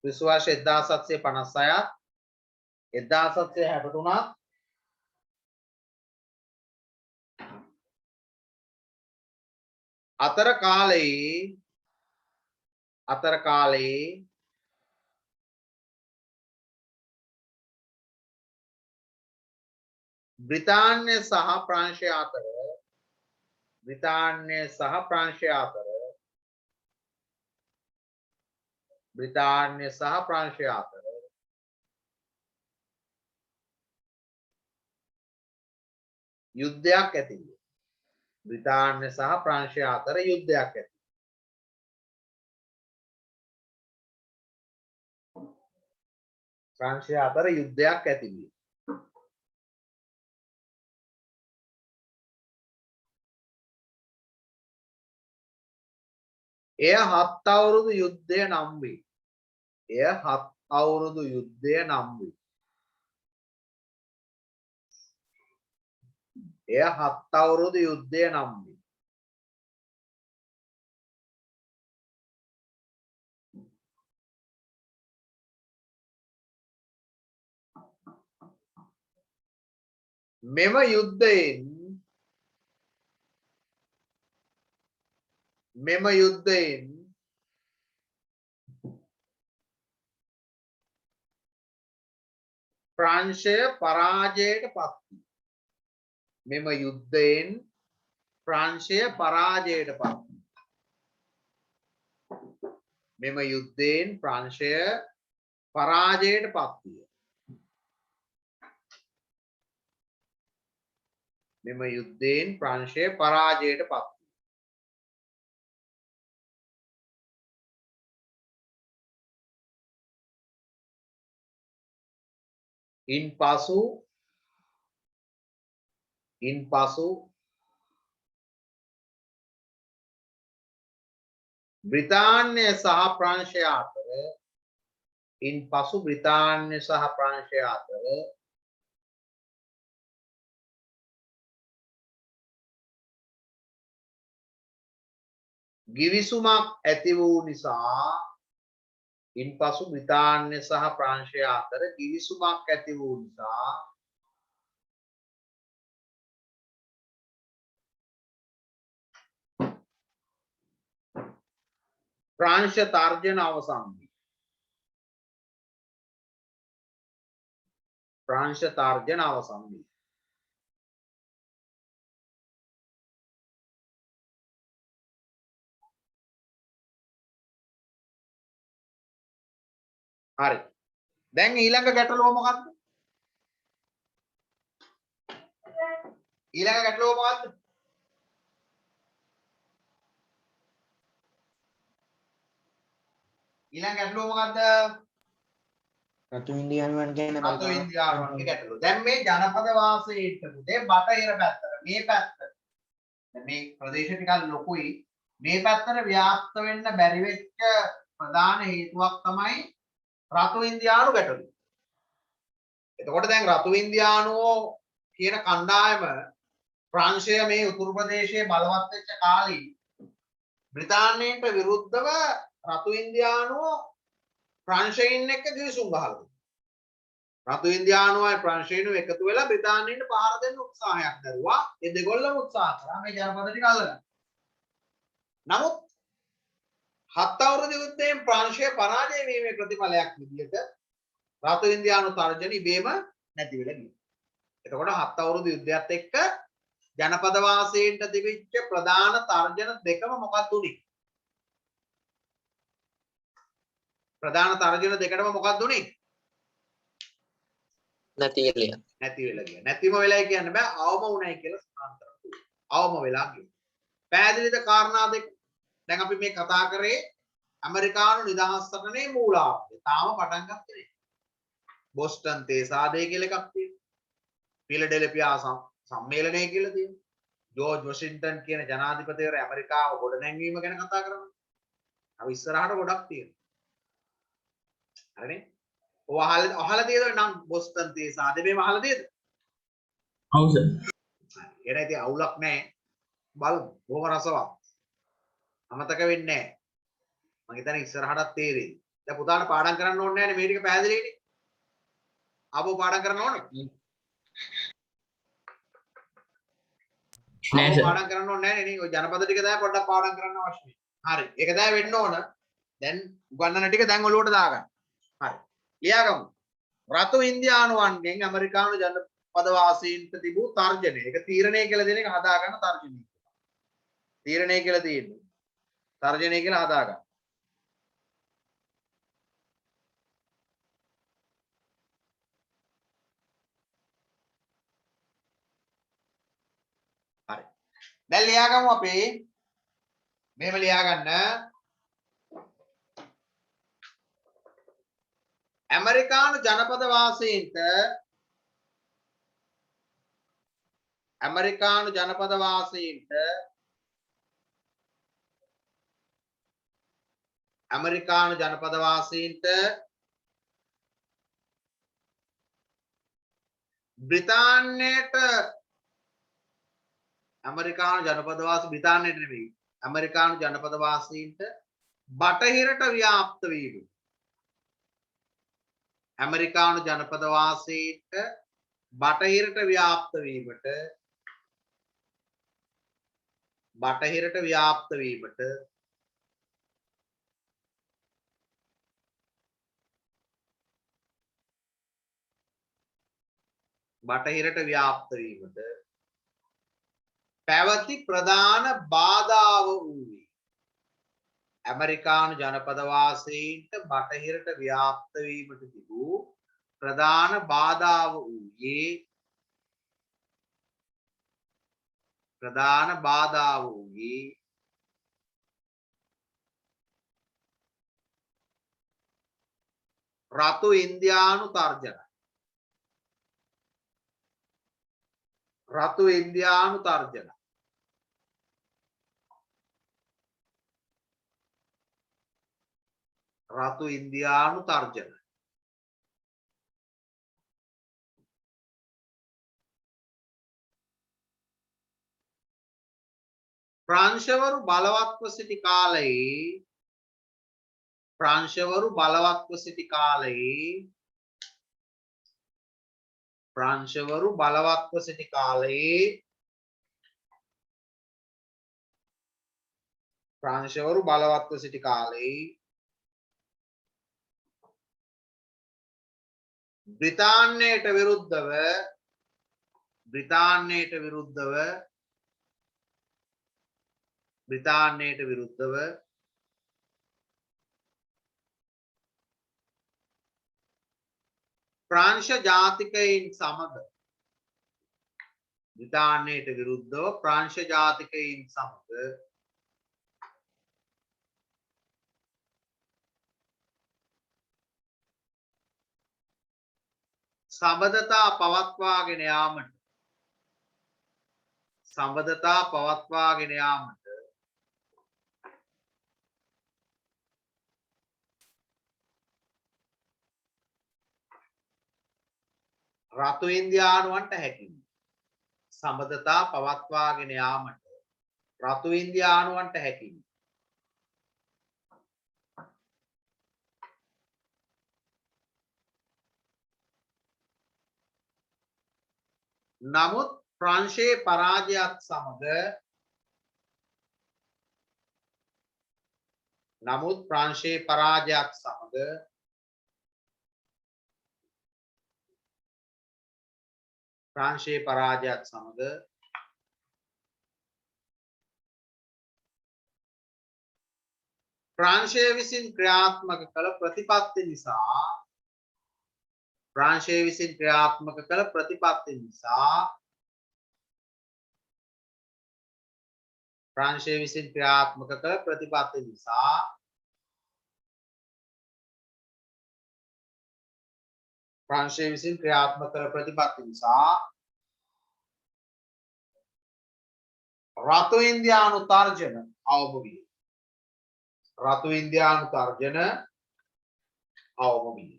ක්‍රිස්තු වර්ෂ 1756 1763 අතර කාලයේ බ්‍රිතාන්‍ය සහ ප්‍රංශය අතර යුද්ධයක් ඇති විය. බ්‍රිතාන්‍ය සහ ප්‍රංශය අතර යුද්ධයක් ඇති. ප්‍රංශය අතර යුද්ධයක් ඇති විය. එය 7 අවුරුදු යුද්ධය නම් වේ. එය 7 අවුරුදු යුද්ධය නම් වේ. එය 7 අවුරුදු යුද්ධය නම් වේ. මෙම යුද්ධයෙන් ප්‍රංශය පරාජයට පත් විය. මෙම යුද්ධයෙන් ප්‍රංශය පරාජයට පත් විය. මෙම යුද්ධයෙන් ප්‍රංශය පරාජයට පත් විය. මෙම යුද්ධයෙන් ප්‍රංශය පරාජයට පත් විය. ඉන්පසු බ්‍රිතාන්‍ය සහ ප්‍රංශය අතර ඉන්පසු බ්‍රිතාන්‍ය සහ ප්‍රංශය අතර ගිවිසුමක් ඇති වූ නිසා ඉන්පසු බ්‍රිතාන්‍ය සහ ප්‍රංශය අතර ගිවිසුමක් ඇති වූ නිසා ප්‍රංශ තර්ජන අවසන් වී ප්‍රංශ තර්ජන අවසන් වී හරි දැන් ඊළඟ ගැටලුව මොකක්ද ඊළඟ ගැටලුව මොකක්ද ඊළඟ ගැටලුව මොකක්ද රතු ඉන්දියානුවන් කියන රතු ඉන්දියානුවන්ගේ ගැටලුව දැන් මේ ජනපද වාසීන්ට පුතේ බටහිර පැත්තට මේ පැත්ත දැන් මේ ප්‍රදේශ ටිකක් ලොකුයි මේ පැත්තට ව්‍යාප්ත වෙන්න බැරි වෙච්ච ප්‍රධාන හේතුවක් තමයි රතු ඉන්දියානු ගැටලුව. එතකොට දැන් රතු ඉන්දියානුවෝ කියන කණ්ඩායම ප්‍රංශය මේ උතුරු ප්‍රදේශයේ බලවත් වෙච්ච කාලේ බ්‍රිතාන්‍යයට විරුද්ධව රතු ඉන්දියානුවෝ ප්‍රංශයෙන් එක්ක ගිවිසුම් ගහලා තිබුණා. රතු ඉන්දියානුවයි ප්‍රංශයෙන්ම එකතු වෙලා බ්‍රිතාන්‍යයට පහර දෙන්න උත්සාහයක් දරුවා. ඒ දෙගොල්ලම උත්සාහ කරා මේ ජනපද ටික අල්ලගන්න. නමුත් 7 අවුරුදු යුද්ධයෙන් ප්‍රංශය පරාජය වීමේ ප්‍රතිඵලයක් විදිහට රතු ඉන්දියානු තර්ජන ඉබේම නැති වෙලා ගියා. එතකොට 7 අවුරුදු යුද්ධයත් එක්ක ජනපද වාසීන්ට තිබිච්ච ප්‍රධාන තර්ජන දෙකම මොකක්ද උනේ? ප්‍රධාන තර්ජන දෙකටම මොකක්ද උනේ? නැති වෙලා ගියා. නැතිම වෙලයි කියන්න බෑ අවම උණයි කියලා සමාන්තර. අවම වෙලා ගියා. පැහැදිලිද කාරණා දෙක? දැන් අපි මේ කතා කරේ ඇමරිකානු නිදහස් සටනේ මූලාර්ධය. තාම පටන් ගත්තේ නෑ. බොස්ටන් තේසාදය කියලා එකක් තියෙනවා. ෆිලඩෙල්ෆියා සම්මේලනය කියලා තියෙනවා. ජෝර්ජ් වොෂින්ටන් කියන ජනාධිපතිවරයා ඇමරිකාව ගොඩනැංවීම ගැන කතා කරනවා. අපි ඉස්සරහට ගොඩක් තියෙනවා. හරිනේ? ඔය අහලා තියෙනවද නම් බොස්ටන් තේසාදය මේව අහලා තියෙද? ඔව් සර්. ඒකට ඉතින් අවුලක් නෑ. බලමු. බොහොම රසවත්. අමතක වෙන්නේ නැහැ. මම හිතන්නේ ඉස්සරහටත් තේරෙයි. දැන් පුතාට පාඩම් කරන්න ඕනේ නැහැ නේ මේ ටික පැහැදිලිනේ. ආපහු පාඩම් කරන්න ඕනේ. නෑ සර්. පාඩම් කරන්න ඕනේ නැහැ නේ. ඔය ජනපද ටික තමයි පොඩ්ඩක් පාඩම් කරන්න අවශ්‍යයි. හරි. ඒක තමයි වෙන්න ඕන. දැන් උගන්නන ටික දැන් ඔලුවට දාගන්න. හරි. ලියාගමු. රතු ඉන්දියානුවන්ගෙන් ඇමරිකානු ජනපද වාසීන්ට තිබූ තර්ජනය. ඒක තීරණය කියලා දෙන එක හදාගන්න තර්ජනය. තීරණය කියලා තියෙන්නේ. තර්ජනය කියලා හදාගන්න. හරි. දැන් ලියාගමු අපි. මෙහෙම ලියාගන්න. ඇමරිකානු ජනපද වාසීන්ට ඇමරිකානු ජනපද වාසීන්ට ඇමරිකානු ජනපද වාසීන්ට බ්‍රිතාන්‍යයට ඇමරිකානු ජනපද වාසී බ්‍රිතාන්‍යයට නෙමෙයි ඇමරිකානු ජනපද වාසීන්ට බටහිරට ව්‍යාප්ත වීම ඇමරිකානු ජනපද වාසීන්ට බටහිරට ව්‍යාප්ත වීමට බටහිරට ව්‍යාප්ත වීමට බටහිරට ව්‍යාප්ත වීමට පැවති ප්‍රධාන බාධාව වූයේ ඇමරිකානු ජනපද වාසීන්ට බටහිරට ව්‍යාප්ත වීමට තිබූ ප්‍රධාන බාධාව වූයේ රතු ඉන්දියානු තර්ජන රතු ඉන්දියානු තර්ජන රතු ඉන්දියානු තර්ජන ප්‍රංශවරු බලවත්ව සිටි කාලයේ ප්‍රංශවරු බලවත්ව සිටි කාලයේ ප්‍රංශවරු බලවත්ව සිටි කාලයේ ප්‍රංශවරු බලවත්ව සිටි කාලයේ බ්‍රිතාන්‍යයට විරුද්ධව බ්‍රිතාන්‍යයට විරුද්ධව බ්‍රිතාන්‍යයට විරුද්ධව ප්‍රංශ ජාතිකයින් සමග බ්‍රිතාන්‍යයට විරුද්ධව ප්‍රංශ ජාතිකයින් සමග සබඳතා පවත්වාගෙන යාමට සබඳතා පවත්වාගෙන යාමට රතු ඉන්දියානුවන්ට හැකියි. සබඳතා පවත්වාගෙන යාමට රතු ඉන්දියානුවන්ට හැකියි. නමුත් ප්‍රංශයේ පරාජයත් සමග නමුත් ප්‍රංශයේ පරාජයත් සමග ප්‍රංශයේ පරාජයත් සමග ප්‍රංශය විසින් ක්‍රියාත්මක කළ ප්‍රතිපත්ති නිසා ප්‍රංශය විසින් ක්‍රියාත්මක කළ ප්‍රතිපත්ති නිසා ප්‍රංශය විසින් ක්‍රියාත්මක කළ ප්‍රතිපත්ති නිසා ප්‍රංශය විසින් ක්‍රියාත්මක කළ ප්‍රතිපත්ති නිසා රතු ඉන්දියානු තර්ජන අවම විය. රතු ඉන්දියානු තර්ජන අවම විය.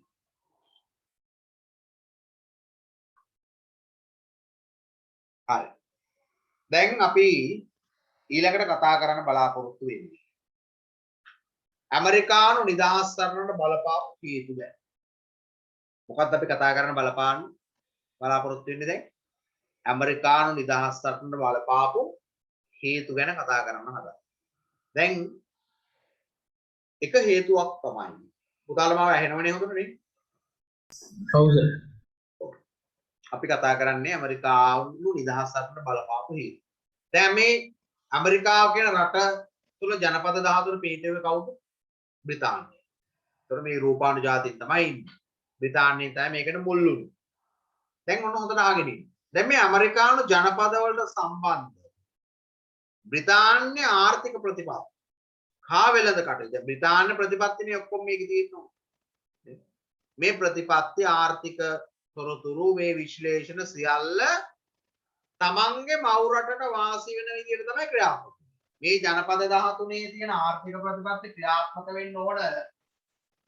හරි. දැන් අපි ඊළඟට කතා කරන්න බලාපොරොත්තු වෙන්නේ ඇමරිකානු නිදහස් කරන්නට බලපාපු හේතු ගැන. මොකක්ද අපි කතා කරන්න බලාපොරොත්තු වෙන්නේ දැන්? ඇමරිකානු නිදහස් කරන්නට බලපාපු හේතු ගැන කතා කරන්න හදා. දැන් එක හේතුවක් තමයි පුතාලා මාව ඇහෙනවනේ හොඳට නේ? ඔව් සර්. අපි කතා කරන්නේ ඇමරිකානු නිදහස් කරන්නට බලපාපු හේතු. දැන් මේ ඇමරිකාව කියන රට තුල ජනපද 13 පිහිටුවේ කවුද? බ්‍රිතාන්‍යය. ඒතර මේ යුරෝපානු ජාතීන් තමයි ඉන්නේ. බ්‍රිතාන්‍යයෙන් තමයි මේකට මුල් වුනේ. දැන් ඔන්න හොඳට අහගෙන ඉන්න. දැන් මේ ඇමරිකානු ජනපද වලට සම්බන්ධ බ්‍රිතාන්‍ය ආර්ථික ප්‍රතිපත්ති හා වෙළඳ කටයුතු. දැන් බ්‍රිතාන්‍ය ප්‍රතිපත්තිනේ ඔක්කොම මේකේ තියෙනවා. මේ ප්‍රතිපත්ති ආර්ථික තොරතුරු මේ විශ්ලේෂණ සියල්ල තමන්ගේ මව් රටට වාසි වෙන විදිහට තමයි ක්‍රියාත්මක වෙන්නේ. මේ ජනපද 13 තියෙන ආර්ථික ප්‍රතිපත්ති ක්‍රියාත්මක වෙන්න ඕන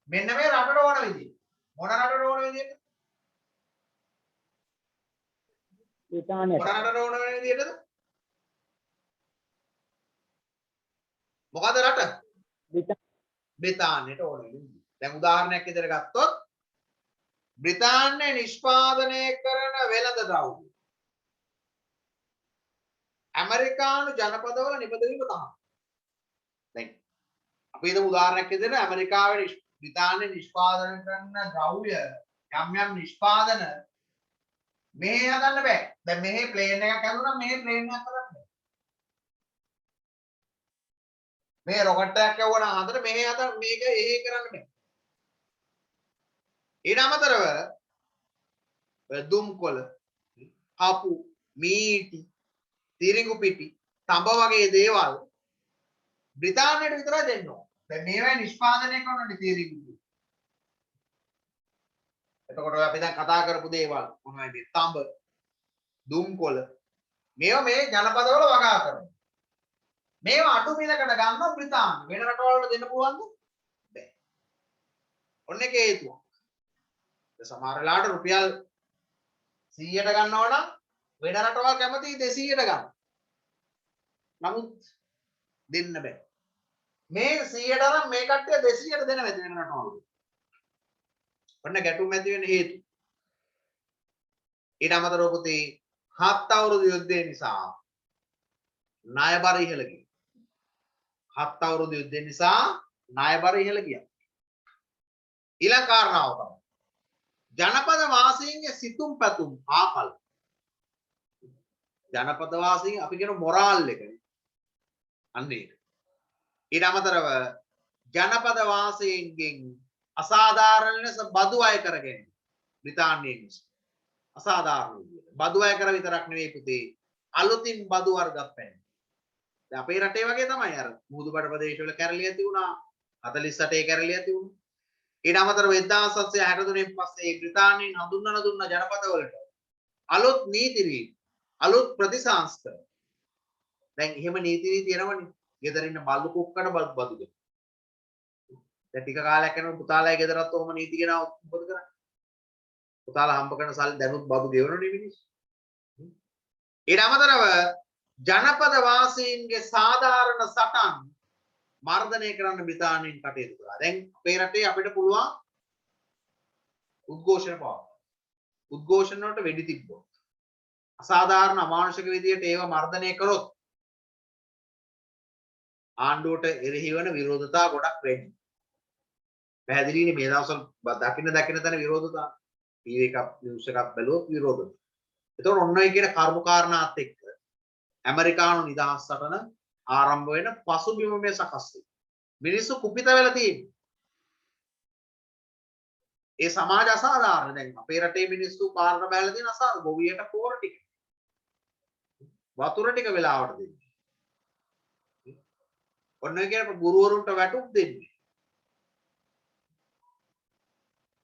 මෙන්න මේ රටට ඕන විදිහ. මොන රටට ඕන විදිහට? බ්‍රිතාන්‍යයට. මොන රටට ඕන වෙන විදිහටද? මොකද රට? බ්‍රිතාන්‍යයට ඕන වෙන විදිහ. දැන් උදාහරණයක් විදිහට ගත්තොත් බ්‍රිතාන්‍ය නිෂ්පාදනය කරන වෙළඳ ද්‍රව්‍ය ඇමරිකානු ජනපදවල නිපදවීම තමයි. දැන් අපි හිතමු උදාහරණයක් විදිහට ඇමරිකාවේ බ්‍රිතාන්‍ය නිෂ්පාදනය කරන ද්‍රව්‍ය යම් නිෂ්පාදන මෙහෙ හදන්න බෑ. දැන් මෙහෙ ප්ලේන් එකක් හදුනනම් මෙහෙ ප්ලේන් එකක් හදන්න බෑ. මේ රොකට් එකක් යවුවනම් හදන්න මෙහෙ හදන්න මේක එහෙ කරන්න බෑ. ඊට අමතරව දුම්කොළ, හපු, මීටි, තිරිඟු පිටි, තඹ වගේ දේවල් බ්‍රිතාන්‍යයට විතරයි දෙන්න ඕන. දැන් මේවා නිෂ්පාදනය කරනනේ තිරිඟු පිටි. එතකොට අපි දැන් කතා කරපු දේවල් මොනවද මේ තඹ, දුම්කොළ මේවා මේ ජනපදවල වගා කරනවා. මේවා අඩු මිලකට ගන්නවා බ්‍රිතාන්‍ය. වෙන රටවල් වල දෙන්න පුළුවන්ද? බැහැ. ඔන්න ඒක හේතුව. සමහර වෙලාවට රුපියල් 100ට ගන්නවා නම් වෙන රටවල් කැමති 200ට ගන්න. නමුත් දෙන්න බෑ. මේ 100ට අරන් මේ කට්ටිය 200ට දෙන වෙද වෙන රටවල්. ඔන්න ගැටුම් ඇති වෙන හේතු. ඊට අමතරව පුතේ 7 අවුරුදු යුද්ධය නිසා ණය බර ඉහළ ගියා. 7 අවුරුදු යුද්ධය නිසා ණය බර ඉහළ ගියා. ඊළඟ කාරණාව තමයි ජනපද වාසීන්ගේ සිතුම් පැතුම් ආකල්. ජනපද වාසීන් අපි කියන මොරාල් එකනේ. අන්න ඒක. ඊට අමතරව ජනපද වාසීන්ගෙන් අසාධාරණ ලෙස බදු අය කරගෙන බ්‍රිතාන්‍යයෙන් අසාධාරණ විදියට බදු අය කර විතරක් නෙවෙයි පුතේ අලුතින් බදු වර්ගක් පැන. දැන් අපේ රටේ වගේ තමයි අර මුහුදුබඩ ප්‍රදේශවල කැරලි ඇති වුණා 48 කැරලි ඇති වුණා. ඊට අමතරව 1763 පස්සේ බ්‍රිතාන්‍යයෙන් හඳුන්වන දුන්න ජනපදවලට අලුත් නීති රීති අලුත් ප්‍රතිසංස්කරණ. දැන් එහෙම නීති රීති එනවනේ. ගෙදර ඉන්න බල්ලු කුක්කට බදු දෙන්න. දැන් ටික කාලයක් යනකොට පුතාලයි ගෙදරත් ඔහොම නීති ගෙනාවොත් මොකද කරන්නේ? පුතාලා හම්බ කරන සල්ලි දැනුත් බදු ගෙවනනේ මිනිස්සු. ඊට අමතරව ජනපද වාසීන්ගේ සාධාරණ සටන් මර්ධනය කරන්න බ්‍රිතාන්‍යයෙන් කටයුතු කළා. දැන් අපේ රටේ අපිට පුළුවන් උද්ඝෝෂණ පවත්වන්න. උද්ඝෝෂණ වලට වෙඩි තිබ්බොත් අසාධාරණ අමානුෂික විදියට ඒව මර්ධනය කරොත් ආණ්ඩුවට එරෙහි වන විරෝධතා ගොඩක් වැඩි. පැහැදිලිනේ මේ දවස්වල දකින්න තැන විරෝධතා. ටීවී එකක් නිවුස් එකක් බැලුවොත් විරෝධතා. ඒතකොට ඔන්න ඔය කියන කර්ම කාරණාත් එක්ක ඇමරිකානු නිදහස් සටන ආරම්භ වෙන පසුබිම මේ සකස් වෙනවා. මිනිස්සු කුපිත වෙලා තියෙනවා. ඒ සමාජ අසාධාරණ. දැන් අපේ රටේ මිනිස්සු පාරට බැලලා තියෙන අසාධාරණ ගොවියට පෝර ටික. වතුර ටික වෙලාවට දෙන්නේ. ඔන්න ඔය කියන ගුරුවරුන්ට වැටුප් දෙන්නේ.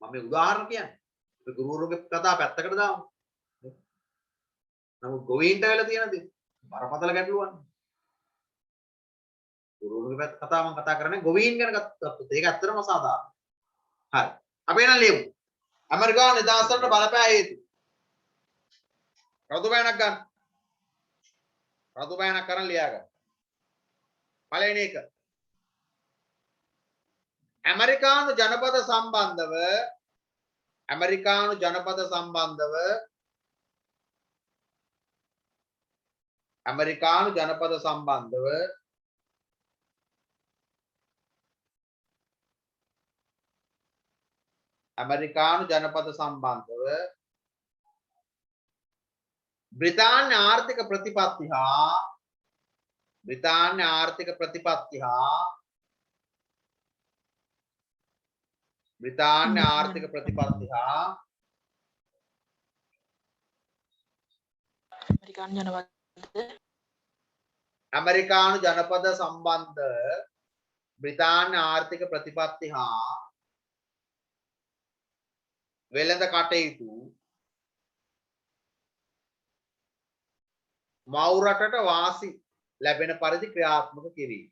මම මේ උදාහරණ කියන්නේ. ඒ ගුරුවරුන්ගේ කතා පැත්තකට දාමු. නමුත් ගොවීන්ට වෙලා තියෙන දේ බරපතල ගැටලුවක්. ගුරුවරුන්ගේ පැත්ත කතා මම කතා කරන්නේ ගොවීන් ගැන ගත්තොත් ඒක ඇත්තටම අසාධාරණයි. හරි. අපි එන ලියමු. ඇමරිකානු නිදහසට බලපෑ හේතු. රතු බෑනක් ගන්න. රතු බෑනක් කරන් ලියා ගන්න. පළවෙනි එක. ඇමරිකානු ජනපද සම්බන්ධව ඇමරිකානු ජනපද සම්බන්ධව ඇමරිකානු ජනපද සම්බන්ධව ඇමරිකානු ජනපද සම්බන්ධව බ්‍රිතාන්‍ය ආර්ථික ප්‍රතිපත්ති හා බ්‍රිතාන්‍ය ආර්ථික ප්‍රතිපත්ති හා බ්‍රිතාන්‍ය ආර්ථික ප්‍රතිපත්ති හා ඇමරිකානු ජනපද ඇමරිකානු ජනපද සම්බන්ධ බ්‍රිතාන්‍ය ආර්ථික ප්‍රතිපත්ති හා වෙළඳ කටයුතු මව් රටට වාසි ලැබෙන පරිදි ක්‍රියාත්මක කිරීම.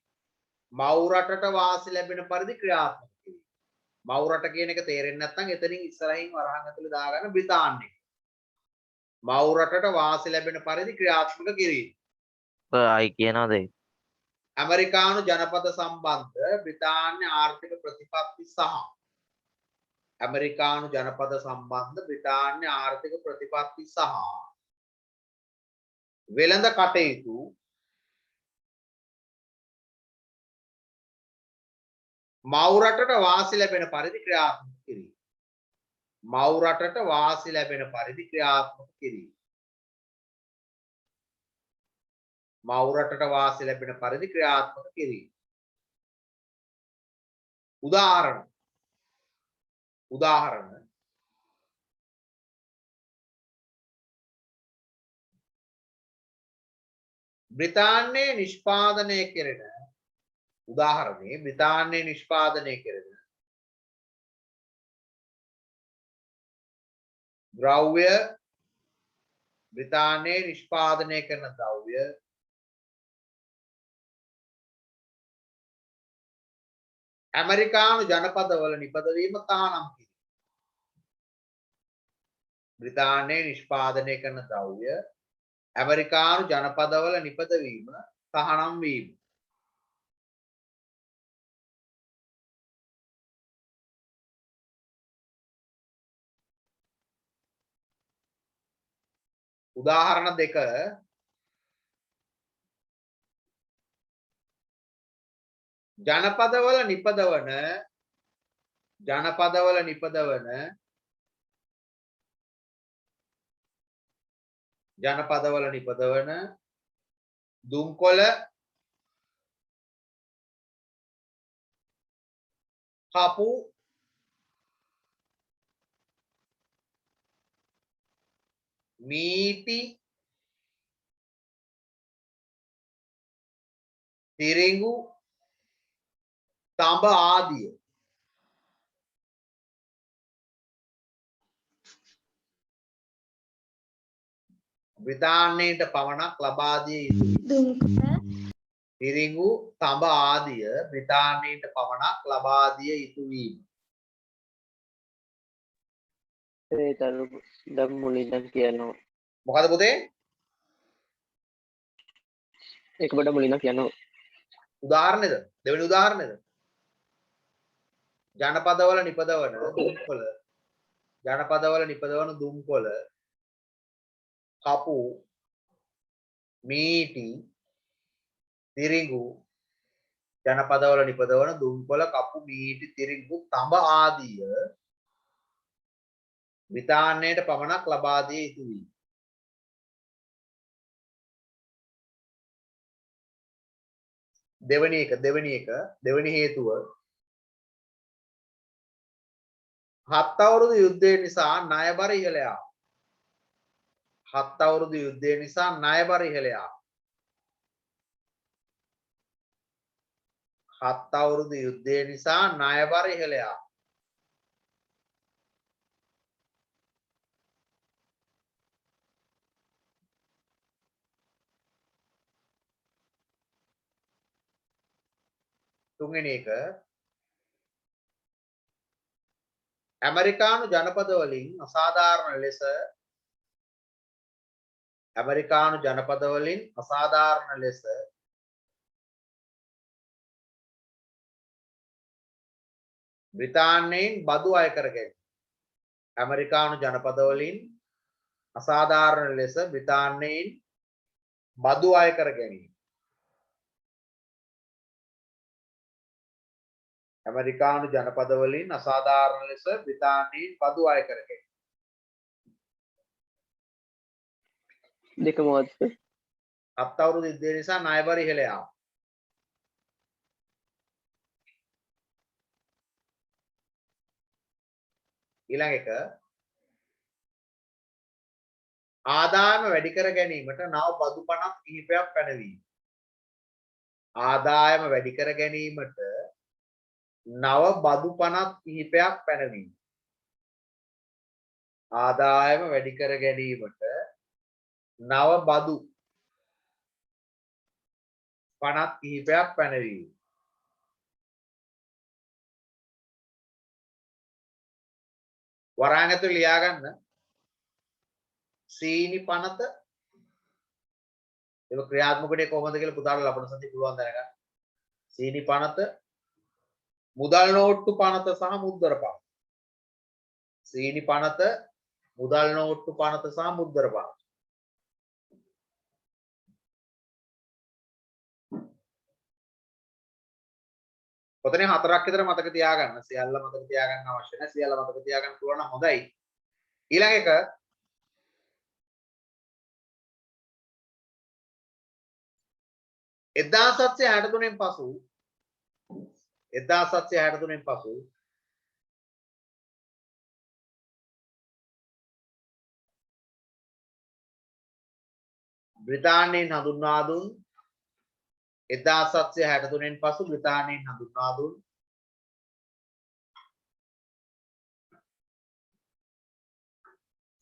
මව් රටට වාසි ලැබෙන පරිදි ක්‍රියාත්මක කිරීම. මව් රට කියන එක තේරෙන්නේ නැත්නම් එතනින් ඉස්සරහින් වරහන් ඇතුලේ දාගන්න බ්‍රිතාන්‍ය. මව් රටට වාසි ලැබෙන පරිදි ක්‍රියාත්මක කිරීම. ආයි කියනවාද ඒක? ඇමරිකානු ජනපද සම්බන්ධ බ්‍රිතාන්‍ය ආර්ථික ප්‍රතිපත්ති සහ ඇමරිකානු ජනපද සම්බන්ධ බ්‍රිතාන්‍ය ආර්ථික ප්‍රතිපත්ති සහ වෙළඳ කටයුතු මව් රටට වාසි ලැබෙන පරිදි ක්‍රියාත්මක කිරීම. මව් රටට වාසි ලැබෙන පරිදි ක්‍රියාත්මක කිරීම. මව් රටට වාසි ලැබෙන පරිදි ක්‍රියාත්මක කිරීම. උදාහරණ බ්‍රිතාන්‍යයේ නිෂ්පාදනය කෙරෙන උදාහරණේ බ්‍රිතාන්‍යයේ නිෂ්පාදනය කෙරෙන ද්‍රව්‍ය බ්‍රිතාන්‍යයේ නිෂ්පාදනය කරන ද්‍රව්‍ය ඇමරිකානු ජනපදවල නිපදවීම තහනම් කිරීම. බ්‍රිතාන්‍යයේ නිෂ්පාදනය කරන ද්‍රව්‍ය ඇමරිකානු ජනපදවල නිපදවීම තහනම් වීම. උදාහරණ දෙක ජනපදවල නිපදවන දුම්කොළ කපු මීටි තිරිඟු තඹ ආදිය බ්‍රිතාන්‍යයට පමණක් ලබා දිය යුතුයි. තිරිඟු තඹ ආදිය බ්‍රිතාන්‍යයට පමණක් ලබා දිය යුතු වීම. දැන් මුලින්ම කියනවා. මොකද පුතේ? ඒක බඩ මුලින්ම කියනවා. උදාහරණෙද? දෙවෙනි උදාහරණෙද? ජනපදවල නිපදවන දුම්කොළ කපු මීටි තිරිඟු ජනපදවල නිපදවන දුම්කොළ කපු මීටි තිරිඟු තඹ ආදිය බ්‍රිතාන්‍යයට පමණක් ලබා දිය යුතුයි. දෙවෙනි හේතුව 7 අවුරුදු යුද්ධය නිසා ණයබර ඉහළ යාම. 7 අවුරුදු යුද්ධය නිසා ණයබර ඉහළ යාම. 7 අවුරුදු යුද්ධය නිසා ණයබර ඉහළ යාම. තුන්වෙනි එක ඇමරිකානු ජනපද වලින් අසාධාරණ ලෙස බ්‍රිතාන්‍යයෙන් බදු අය කර ගැනීම. ඇමරිකානු ජනපද වලින් අසාධාරණ ලෙස බ්‍රිතාන්‍යයෙන් බදු අය කර ගැනීම. ඇමරිකානු ජනපද වලින් අසාධාරණ ලෙස බ්‍රිතාන්‍යයෙන් බදු අය කර ගැනීම. දෙක මොකද්ද? 7 අවුරුදු යුද්ධය නිසා ණයබර ඉහළ යාම. ඊළඟ එක ආදායම වැඩි කර ගැනීමට නව බදු පනත් කිහිපයක් පැනවීම. ආදායම වැඩි කර ගැනීමට නව බදු පනත් කිහිපයක් පැනවීම. ආදායම වැඩි කර ගැනීමට නව බදු පනත් කිහිපයක් පැනවීම. වරාන් ඇතුළේ ලියා ගන්න සීනි පනත ඒක ක්‍රියාත්මක වෙන්නේ කොහොමද කියලා පුතාට ලබන සතිය පුළුවන් දැනගන්න. සීනි පනත මුදල් නෝට්ටු පනත සහ මුද්දර පනත. සීනි පනත මුදල් නෝට්ටු පනත සහ මුද්දර පනත. ඔතන හතරක් විතර මතක තියාගන්න. සියල්ල මතක තියාගන්න අවශ්‍ය නැහැ. සියල්ල මතක තියාගන්න පුළුවන් නම් හොඳයි. ඊළඟ එක 1763 පසු බ්‍රිතාන්‍යයෙන් හඳුන්වා දුන් 1763 පසු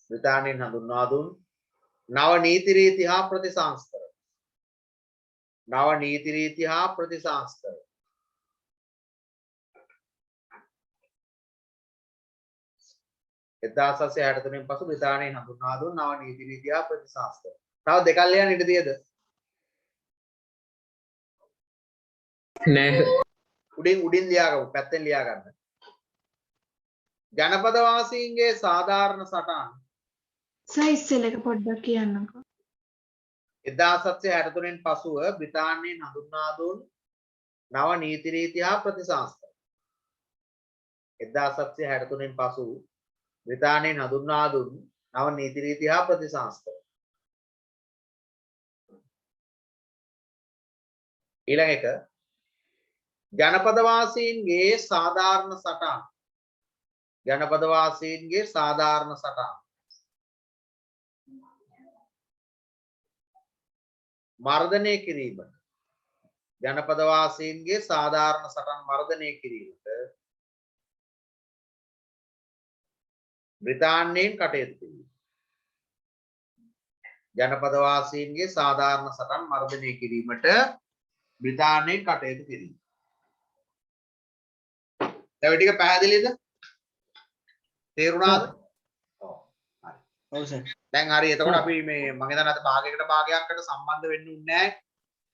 බ්‍රිතාන්‍යයෙන් හඳුන්වා දුන් නව නීති රීති හා ප්‍රතිසංස්කරණ. නව නීති රීති හා ප්‍රතිසංස්කරණ. 1763 පසු බ්‍රිතාන්‍යයෙන් හඳුන්වා දුන් නව නීති රීති හා ප්‍රතිසංස්කරණ. තව දෙකක් ලියන්න ඉඩ තියද? නෑ. උඩින් ලියාගමු. පැත්තෙන් ලියා ගන්න. ජනපද වාසීන්ගේ සාධාරණ සටහන් සර් ඉස්සෙල්ල එක පොඩ්ඩක් කියන්නකෝ. 1763න් පසුව බ්‍රිතාන්‍යයෙන් හඳුන්වා දුන් නව නීති රීති හා ප්‍රතිසංස්කරණ. 1763න් පසු බ්‍රිතාන්‍යයෙන් හඳුන්වා දුන් නව නීති රීති හා ප්‍රතිසංස්කරණ. ඊළඟ එක ජනපද වාසීන්ගේ සාධාරණ සටහන්. ජනපද වාසීන්ගේ සාධාරණ සටහන් මර්ධනය කිරීමට ජනපද වාසීන්ගේ සාධාරණ සටහන් මර්ධනය කිරීමට බ්‍රිතාන්‍යයෙන් කටයුතු කිරීම. ජනපද වාසීන්ගේ සාධාරණ සටහන් මර්ධනය කිරීමට බ්‍රිතාන්‍යයෙන් කටයුතු කිරීම. දැන් ඔය ටික පැහැදිලිද? තේරුණාද? ඔව් සර්. දැන් හරි. එතකොට අපි මේ මම හිතන්නේ අද භාගයකට භාගයක්කට සම්බන්ධ වෙන්න උන්නේ නැහැ.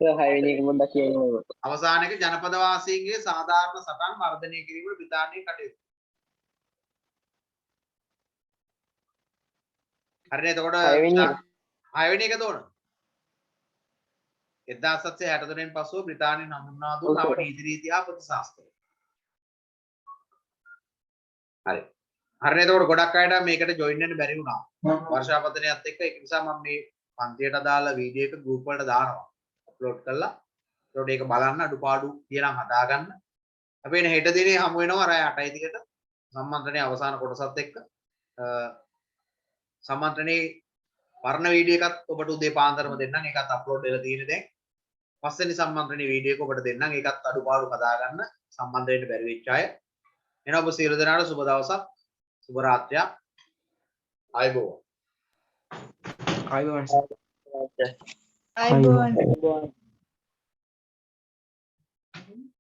සර් 6 වෙනි එක පොඩ්ඩක් කියන්න. අවසානයේ ජනපද වාසීන්ගේ සාධාරණ සටහන් වර්ධනය කිරීමට බ්‍රිතාන්‍යයෙන් කටයුතු. හරිනේ. එතකොට 6 වෙනි එක තෝරන. 1763න් පසුව බ්‍රිතාන්‍යයෙන් හඳුන්වා දුන් නව නීති රීති හා ප්‍රතිශාස්ත්‍රය. හරි. හරිනේ. එතකොට ගොඩක් අයට මේකට ජොයින් වෙන්න බැරි වුණා. වර්ෂාපතනයත් එක්ක ඒක නිසා මම මේ පන්තියට අදාළ වීඩියෝ එක ගෲප් වලට දානවා. අප්ලෝඩ් කරලා. ඒකට ඒක බලන්න අඩුපාඩු තියෙනම් හදාගන්න. අපි එන හෙට දිනේ හමු වෙනවා රාය 8යි දිගට සම්මන්ත්‍රණයේ අවසාන කොටසත් එක්ක. සම්මන්ත්‍රණයේ වර්ණ වීඩියෝ එකත් ඔබට උදේ පාන්දරම දෙන්නම්. ඒකත් අප්ලෝඩ් වෙලා තියෙන දැන්. පස්වෙනි සම්මන්ත්‍රණයේ වීඩියෝ එක ඔබට දෙන්නම්. ඒකත් අඩුපාඩු හදාගන්න සම්බන්ධ වෙන්න බැරි වෙච්ච අය. එනවා ඔබ සියලු දෙනාට සුබ දවසක්. සුබ රාත්‍රියක්. ආයුබෝවන්. ආයුබෝවන්. අයිබෝන්.